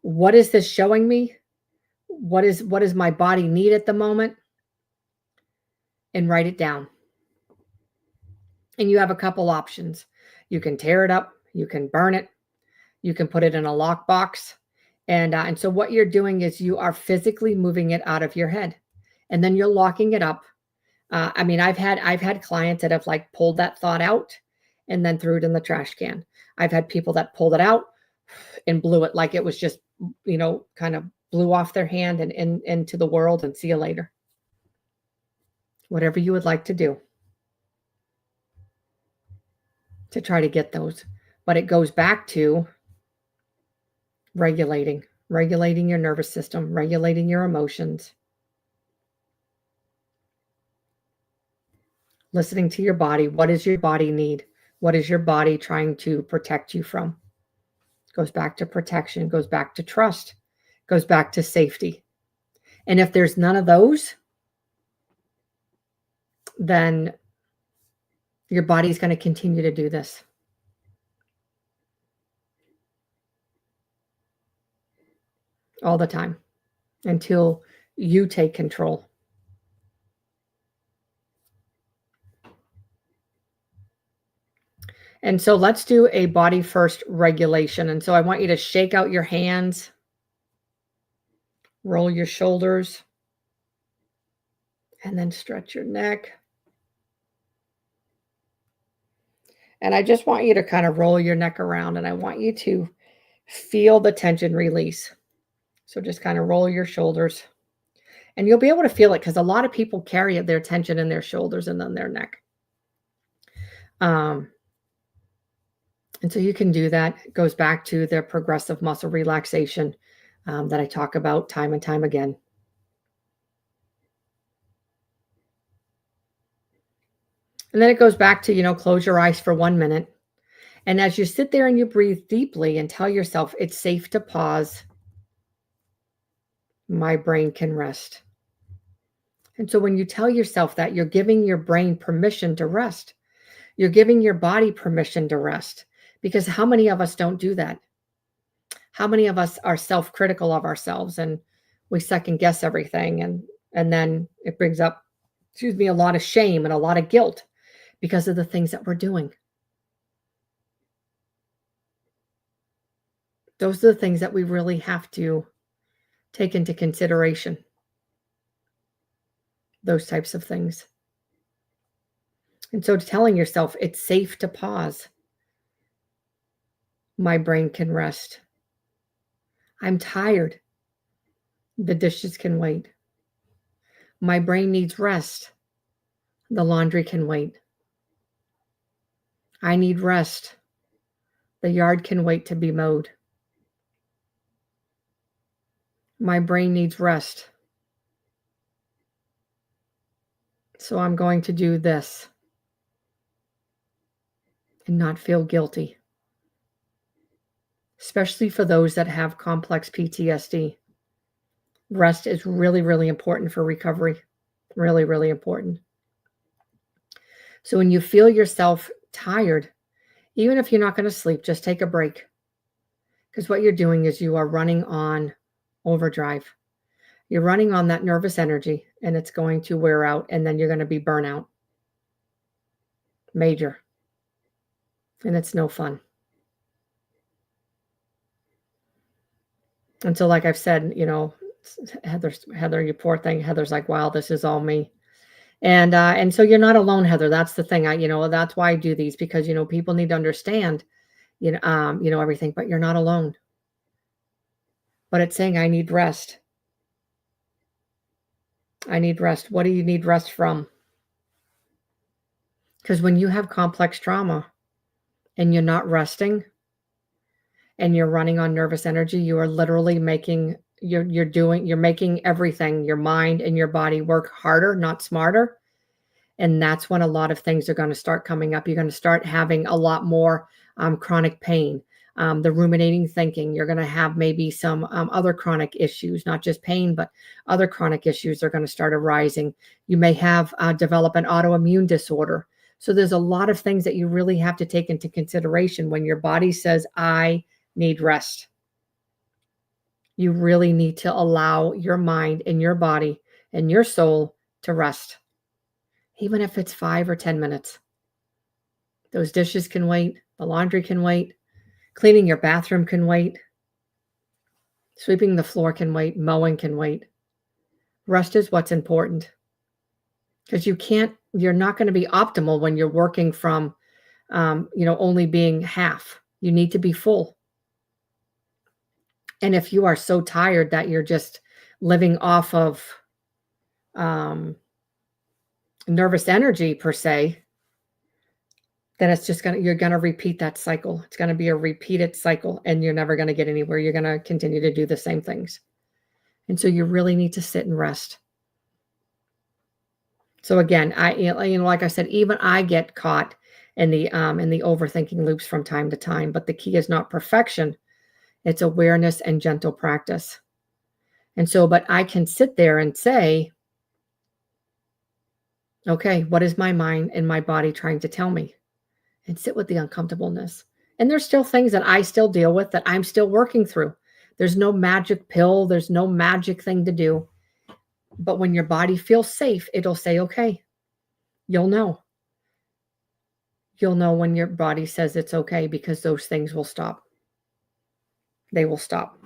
what is this showing me? What does my body need at the moment? And write it down. And you have a couple options. You can tear it up. You can burn it. You can put it in a lockbox. And so what you're doing is you are physically moving it out of your head. And then you're locking it up. I've had clients that have like pulled that thought out and then threw it in the trash can. I've had people that pulled it out and blew it like it was just, kind of blew off their hand and into the world and see you later. Whatever you would like to do to try to get those. But it goes back to regulating your nervous system, regulating your emotions, listening to your body. What does your body need? What is your body trying to protect you from? Goes back to protection, goes back to trust, goes back to safety. And if there's none of those, then your body's going to continue to do this. All the time until you take control. And so let's do a body first regulation. And so I want you to shake out your hands, roll your shoulders, and then stretch your neck. And I just want you to kind of roll your neck around, and I want you to feel the tension release. So just kind of roll your shoulders, and you'll be able to feel it because a lot of people carry their tension in their shoulders and then their neck. And so you can do that. It goes back to the progressive muscle relaxation that I talk about time and time again. And then it goes back to, close your eyes for 1 minute. And as you sit there and you breathe deeply and tell yourself it's safe to pause, my brain can rest. And so when you tell yourself that, you're giving your brain permission to rest. You're giving your body permission to rest. Because how many of us don't do that? How many of us are self-critical of ourselves and we second guess everything, and then it brings up, a lot of shame and a lot of guilt because of the things that we're doing. Those are the things that we really have to take into consideration. Those types of things. And so telling yourself it's safe to pause. My brain can rest. I'm tired. The dishes can wait. My brain needs rest. The laundry can wait. I need rest. The yard can wait to be mowed. My brain needs rest. So I'm going to do this and not feel guilty, especially for those that have complex PTSD. Rest is really, really important for recovery. Really, really important. So when you feel yourself tired, even if you're not going to sleep, just take a break. Because what you're doing is you are running on overdrive. You're running on that nervous energy and it's going to wear out and then you're going to be burnout. Major. And it's no fun. And so, like I've said, Heather, you poor thing. Heather's like, wow, this is all me. And so you're not alone, Heather. That's the thing. That's why I do these, because, people need to understand, everything, but you're not alone. But it's saying, I need rest. I need rest. What do you need rest from? Because when you have complex trauma and you're not resting and you're running on nervous energy, you are literally you're making everything, your mind and your body, work harder, not smarter. And that's when a lot of things are going to start coming up. You're going to start having a lot more chronic pain, the ruminating thinking. You're going to have maybe some other chronic issues, not just pain, but other chronic issues are going to start arising. You may have develop an autoimmune disorder. So there's a lot of things that you really have to take into consideration when your body says, I need rest. You really need to allow your mind and your body and your soul to rest. Even if it's 5 or 10 minutes. Those dishes can wait. The laundry can wait. Cleaning your bathroom can wait. Sweeping the floor can wait. Mowing can wait. Rest is what's important. Because you're not going to be optimal when you're working from, only being half. You need to be full. And if you are so tired that you're just living off of nervous energy per se, then it's just you're going to repeat that cycle. It's going to be a repeated cycle and you're never going to get anywhere. You're going to continue to do the same things. And so you really need to sit and rest. So again, like I said, even I get caught in the overthinking loops from time to time, but the key is not perfection. It's awareness and gentle practice. And so, but I can sit there and say, okay, what is my mind and my body trying to tell me? And sit with the uncomfortableness. And there's still things that I still deal with that I'm still working through. There's no magic pill. There's no magic thing to do. But when your body feels safe, it'll say, okay, you'll know. You'll know when your body says it's okay, because those things will stop. They will stop,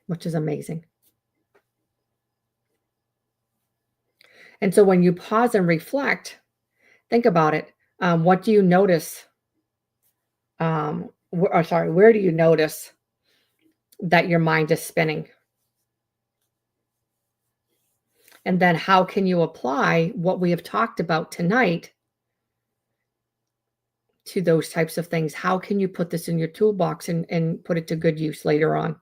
which is amazing. And so when you pause and reflect, think about it. What do you notice? Where do you notice that your mind is spinning? And then how can you apply what we have talked about tonight to those types of things? How can you put this in your toolbox and put it to good use later on?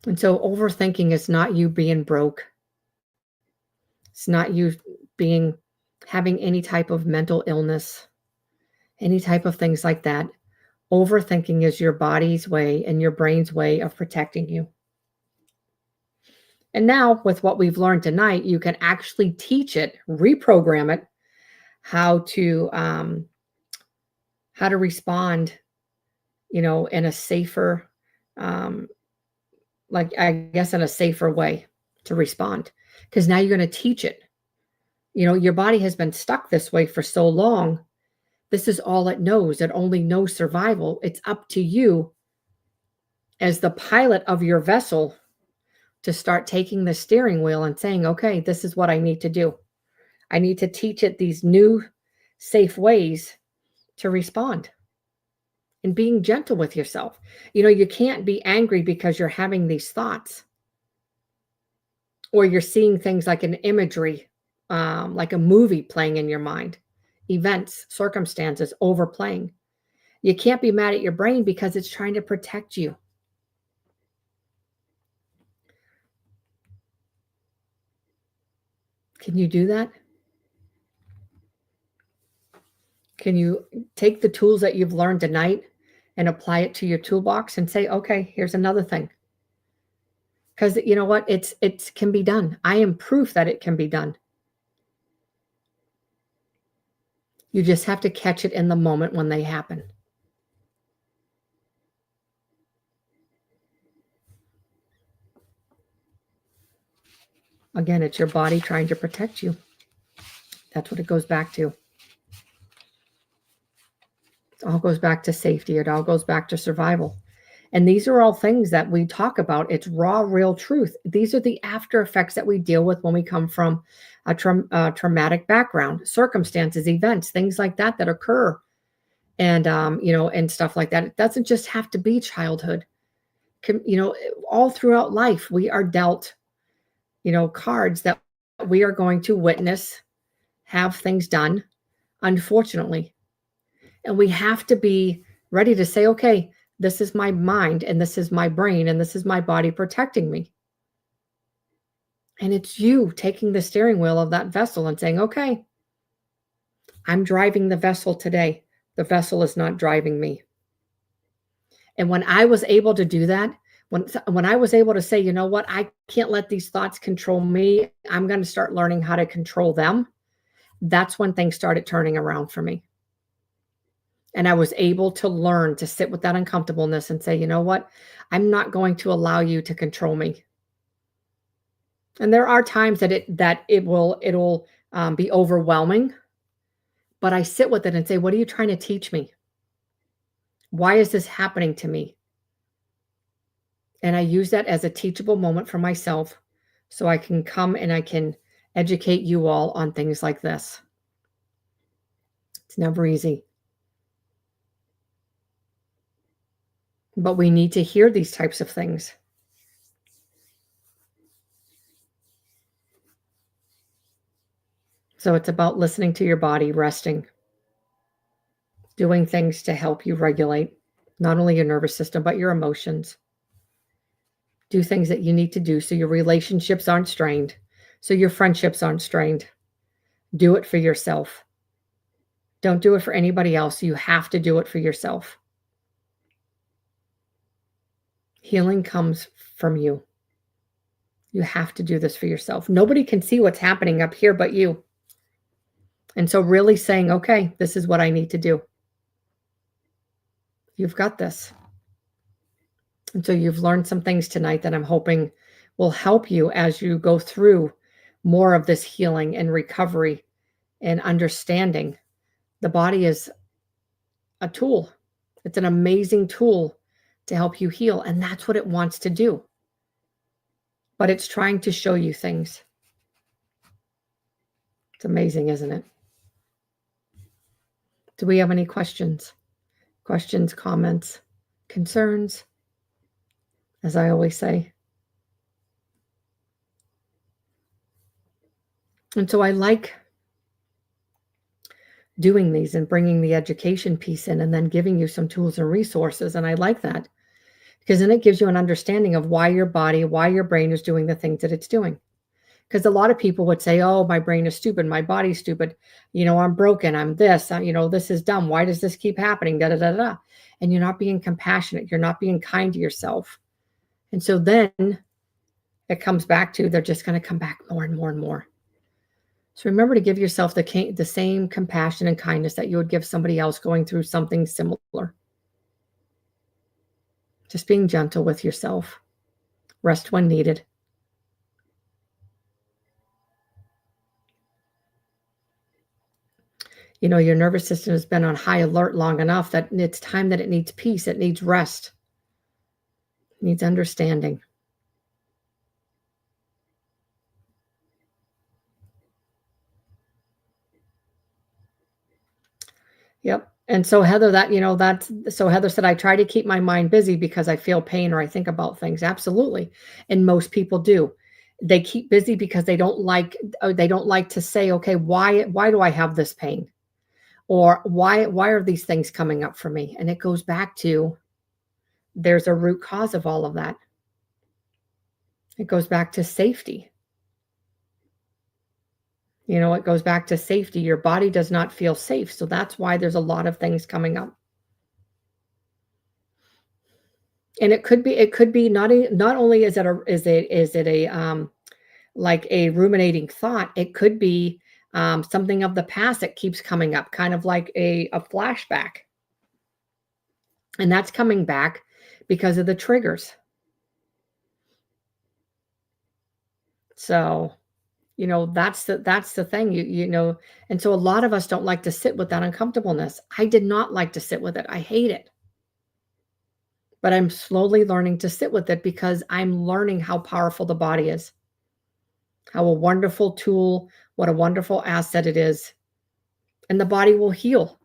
And so overthinking is not you being broke. It's not you having any type of mental illness, any type of things like that. Overthinking is your body's way and your brain's way of protecting you. And now with what we've learned tonight, you can actually teach it, reprogram it, how to respond, in a safer, in a safer way to respond. Because now you're going to teach it. Your body has been stuck this way for so long. This is all it knows. It only knows survival. It's up to you as the pilot of your vessel to start taking the steering wheel and saying, okay, this is what I need to do. I need to teach it these new safe ways to respond. And being gentle with yourself. You can't be angry because you're having these thoughts. Or you're seeing things like an imagery, like a movie playing in your mind. Events, circumstances overplaying. You can't be mad at your brain because it's trying to protect you. Can you do that? Can you take the tools that you've learned tonight and apply it to your toolbox and say, okay, here's another thing? Because you know what? It can be done. I am proof that it can be done. You just have to catch it in the moment when they happen. Again, it's your body trying to protect you. That's what it goes back to. It all goes back to safety. It all goes back to survival. And these are all things that we talk about. It's raw, real truth. These are the after effects that we deal with when we come from a traumatic background, circumstances, events, things like that that occur, and and stuff like that. It doesn't just have to be childhood. All throughout life, we are dealt, cards that we are going to witness, have things done, unfortunately, and we have to be ready to say, okay, this is my mind, and this is my brain, and this is my body protecting me. And it's you taking the steering wheel of that vessel and saying, okay, I'm driving the vessel today. The vessel is not driving me. And when I was able to do that, when I was able to say, you know what, I can't let these thoughts control me. I'm going to start learning how to control them. That's when things started turning around for me. And I was able to learn to sit with that uncomfortableness and say, you know what, I'm not going to allow you to control me. And there are times that it'll be overwhelming, but I sit with it and say, what are you trying to teach me? Why is this happening to me? And I use that as a teachable moment for myself so I can come and I can educate you all on things like this. It's never easy. But we need to hear these types of things. So it's about listening to your body, resting, doing things to help you regulate not only your nervous system, but your emotions. Do things that you need to do so your relationships aren't strained, so your friendships aren't strained. Do it for yourself. Don't do it for anybody else. You have to do it for yourself. Healing comes from you. You have to do this for yourself. Nobody can see what's happening up here but you. And so really saying, okay, this is what I need to do. You've got this. And so you've learned some things tonight that I'm hoping will help you as you go through more of this healing and recovery and understanding. The body is a tool. It's an amazing tool to help you heal. And that's what it wants to do. But it's trying to show you things. It's amazing, isn't it? Do we have any questions? Questions, comments, concerns? As I always say. And so I like doing these and bringing the education piece in and then giving you some tools and resources. And I like that because then it gives you an understanding of why your body, why your brain is doing the things that it's doing. Because a lot of people would say, oh, my brain is stupid. My body's stupid. I'm broken. I'm this, this is dumb. Why does this keep happening? Da, da, da, da. And you're not being compassionate. You're not being kind to yourself. And so then it comes back to, they're just going to come back more and more and more. So remember to give yourself the same compassion and kindness that you would give somebody else going through something similar. Just being gentle with yourself. Rest when needed. Your nervous system has been on high alert long enough that it's time that it needs peace. It needs rest. It needs understanding. Yep. And so Heather, Heather said, I try to keep my mind busy because I feel pain or I think about things. Absolutely. And most people do. They keep busy because they don't like to say, okay, why do I have this pain? Or why are these things coming up for me? And it goes back to, there's a root cause of all of that. It goes back to safety. It goes back to safety. Your body does not feel safe. So that's why there's a lot of things coming up. And it could be not only is it a like a ruminating thought, it could be something of the past that keeps coming up, kind of like a flashback. And that's coming back because of the triggers. So, that's the thing, and so a lot of us don't like to sit with that uncomfortableness. I did not like to sit with it. I hate it. But I'm slowly learning to sit with it because I'm learning how powerful the body is, how a wonderful tool, what a wonderful asset it is. And the body will heal.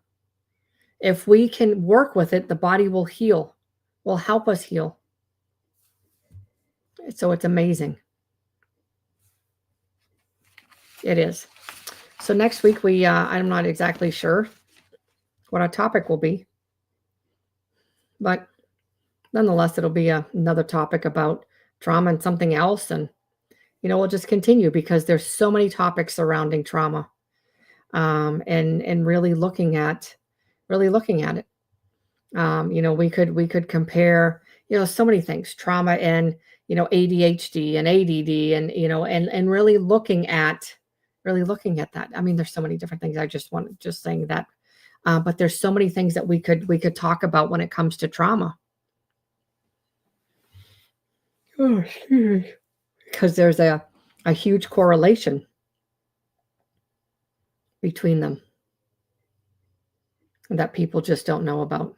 If we can work with it, the body will heal, will help us heal. So it's amazing. It is. So next week I'm not exactly sure what our topic will be, but nonetheless, it'll be another topic about trauma and something else. And, we'll just continue because there's so many topics surrounding trauma, and really looking at it. We could compare, so many things, trauma and, ADHD and ADD and really looking at that. I mean, there's so many different things. I just saying that, but there's so many things that we could talk about when it comes to trauma. Oh, excuse me. Because there's a huge correlation between them that people just don't know about.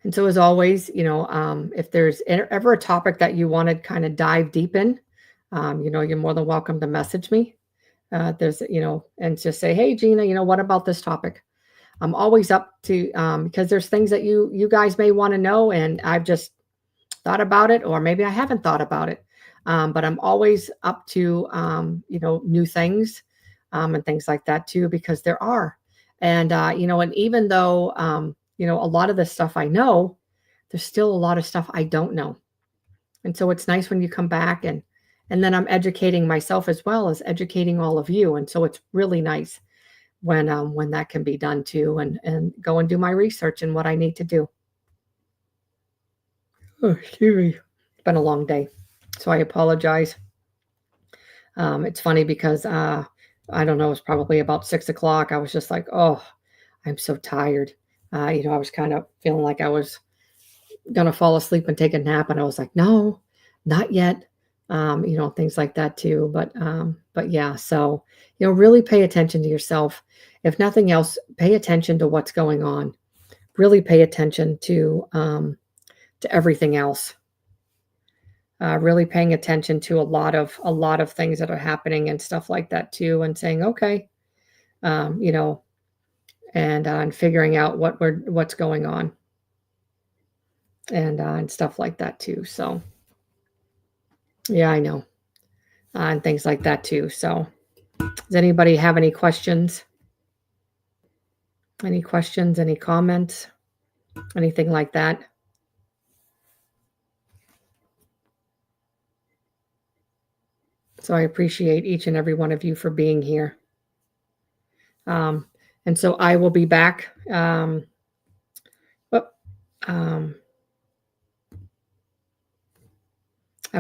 And so as always, if there's ever a topic that you want to kind of dive deep in, you're more than welcome to message me. There's, and just say, hey, Gina, what about this topic? I'm always up to, because there's things that you guys may want to know, and I've just thought about it, or maybe I haven't thought about it. But I'm always up to, new things, and things like that too, because there are. And, and even though, a lot of this stuff I know, there's still a lot of stuff I don't know. And so it's nice when you come back and then I'm educating myself as well as educating all of you. And so it's really nice when that can be done too, and go and do my research and what I need to do. Oh, excuse me. It's been a long day, so I apologize. It's funny because I don't know, it's probably about 6 o'clock. I was just like, oh, I'm so tired. I was kind of feeling like I was gonna fall asleep and take a nap, and I was like, no, not yet. Things like that too. But yeah, so really pay attention to yourself. If nothing else, pay attention to what's going on. Really pay attention to everything else. Really paying attention to a lot of things that are happening and stuff like that too, and saying, okay, and figuring out what's going on, and stuff like that too. So yeah, I know, and things like that too. So does anybody have any questions? Any questions, any comments, anything like that? So I appreciate each and every one of you for being here. And so I will be back. I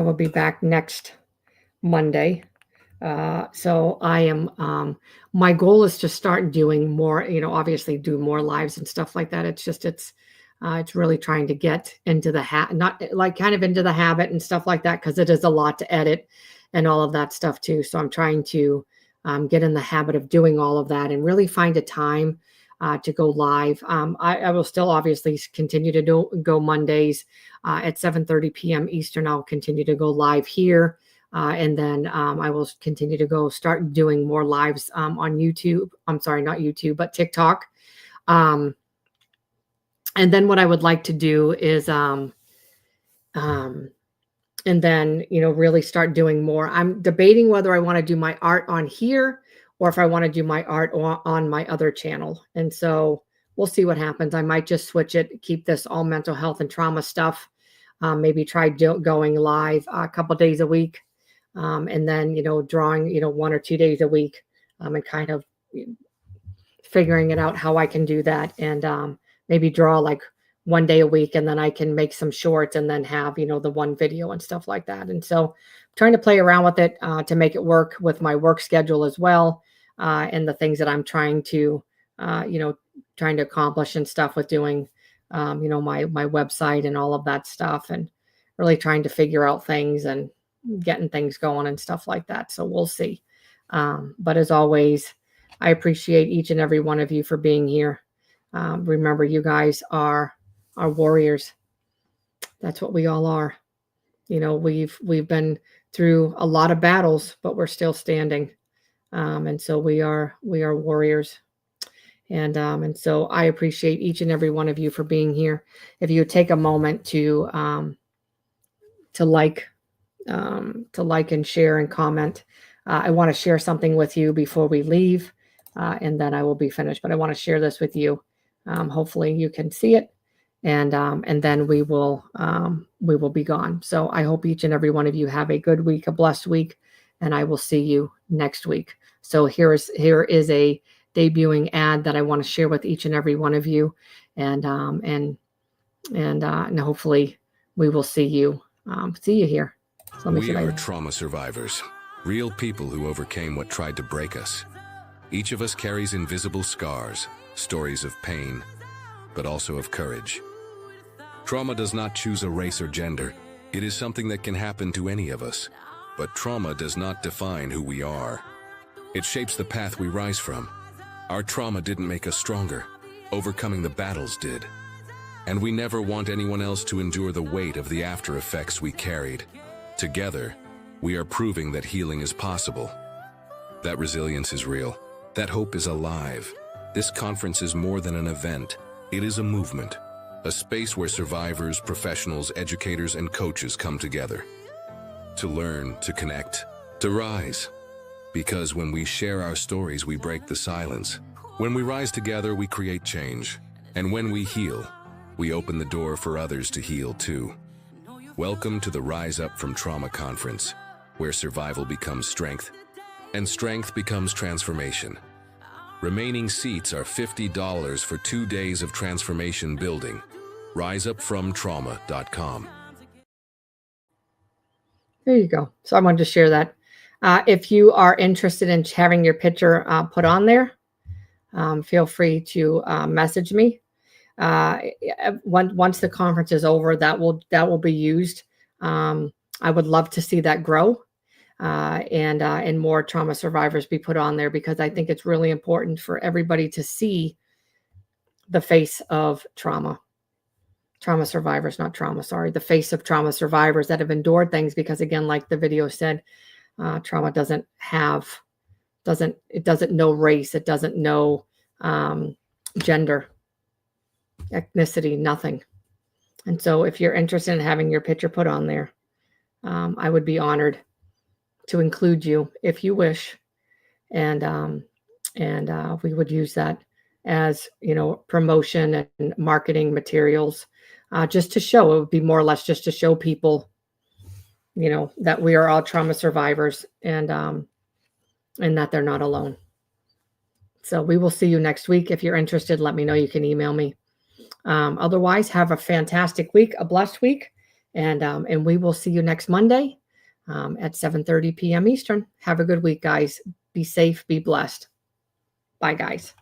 will be back next Monday. So I am, my goal is to start doing more, obviously do more lives and stuff like that. It's really trying to get into the not like kind of into the habit and stuff like that, because it is a lot to edit and all of that stuff too. So I'm trying to get in the habit of doing all of that and really find a time to go live. I will still obviously continue to go Mondays at 7:30 p.m. Eastern. I'll continue to go live here. And then I will continue to start doing more lives on YouTube. I'm sorry, not YouTube, but TikTok. And then what I would like to do is, and then, really start doing more. I'm debating whether I want to do my art on here or if I want to do my art on my other channel. And so we'll see what happens. I might just switch it, keep this all mental health and trauma stuff. Maybe try going live a couple days a week. and then, drawing, 1 or 2 days a week, and kind of figuring it out how I can do that, and maybe draw like one day a week, and then I can make some shorts and then have, the one video and stuff like that. And so trying to play around with it to make it work with my work schedule as well, and the things that I'm trying to, trying to accomplish and stuff with doing, my website and all of that stuff, and really trying to figure out things and getting things going and stuff like that. So we'll see. But as always, I appreciate each and every one of you for being here. Remember, you guys are warriors. That's what we all are. We've been through a lot of battles, but we're still standing. And so we are warriors. And so I appreciate each and every one of you for being here. If you take a moment to like and share and comment, I want to share something with you before we leave, and then I will be finished. But I want to share this with you. Hopefully you can see it, and then we will be gone. So I hope each and every one of you have a good week, a blessed week, and I will see you next week. So here is a debuting ad that I want to share with each and every one of you, and hopefully we will see you here. So we are trauma survivors, real people who overcame what tried to break us. Each of us carries invisible scars, stories of pain, but also of courage. Trauma does not choose a race or gender. It is something that can happen to any of us. But trauma does not define who we are. It shapes the path we rise from. Our trauma didn't make us stronger. Overcoming the battles did. And we never want anyone else to endure the weight of the after effects we carried. Together, we are proving that healing is possible. That resilience is real. That hope is alive. This conference is more than an event. It is a movement. A space where survivors, professionals, educators, and coaches come together. To learn, to connect, to rise. Because when we share our stories, we break the silence. When we rise together, we create change. And when we heal, we open the door for others to heal too. Welcome to the Rise Up from Trauma Conference, where survival becomes strength, and strength becomes transformation. Remaining seats are $50 for 2 days of transformation building. riseupfromtrauma.com. There you go. So I wanted to share that. If you are interested in having your picture put on there, feel free to message me. Once the conference is over, that will be used. I would love to see that grow, and more trauma survivors be put on there, because I think it's really important for everybody to see the face of trauma survivors, not trauma, sorry, the face of trauma survivors that have endured things. Because again, like the video said, trauma doesn't know race. It doesn't know gender, ethnicity, nothing. And so if you're interested in having your picture put on there, I would be honored to include you if you wish. And we would use that as, promotion and marketing materials, just to show, it would be more or less just to show people, that we are all trauma survivors, and that they're not alone. So we will see you next week. If you're interested, let me know. You can email me. Otherwise, have a fantastic week, a blessed week, and we will see you next Monday at 7:30 p.m. Eastern. Have a good week, guys. Be safe, be blessed. Bye, guys.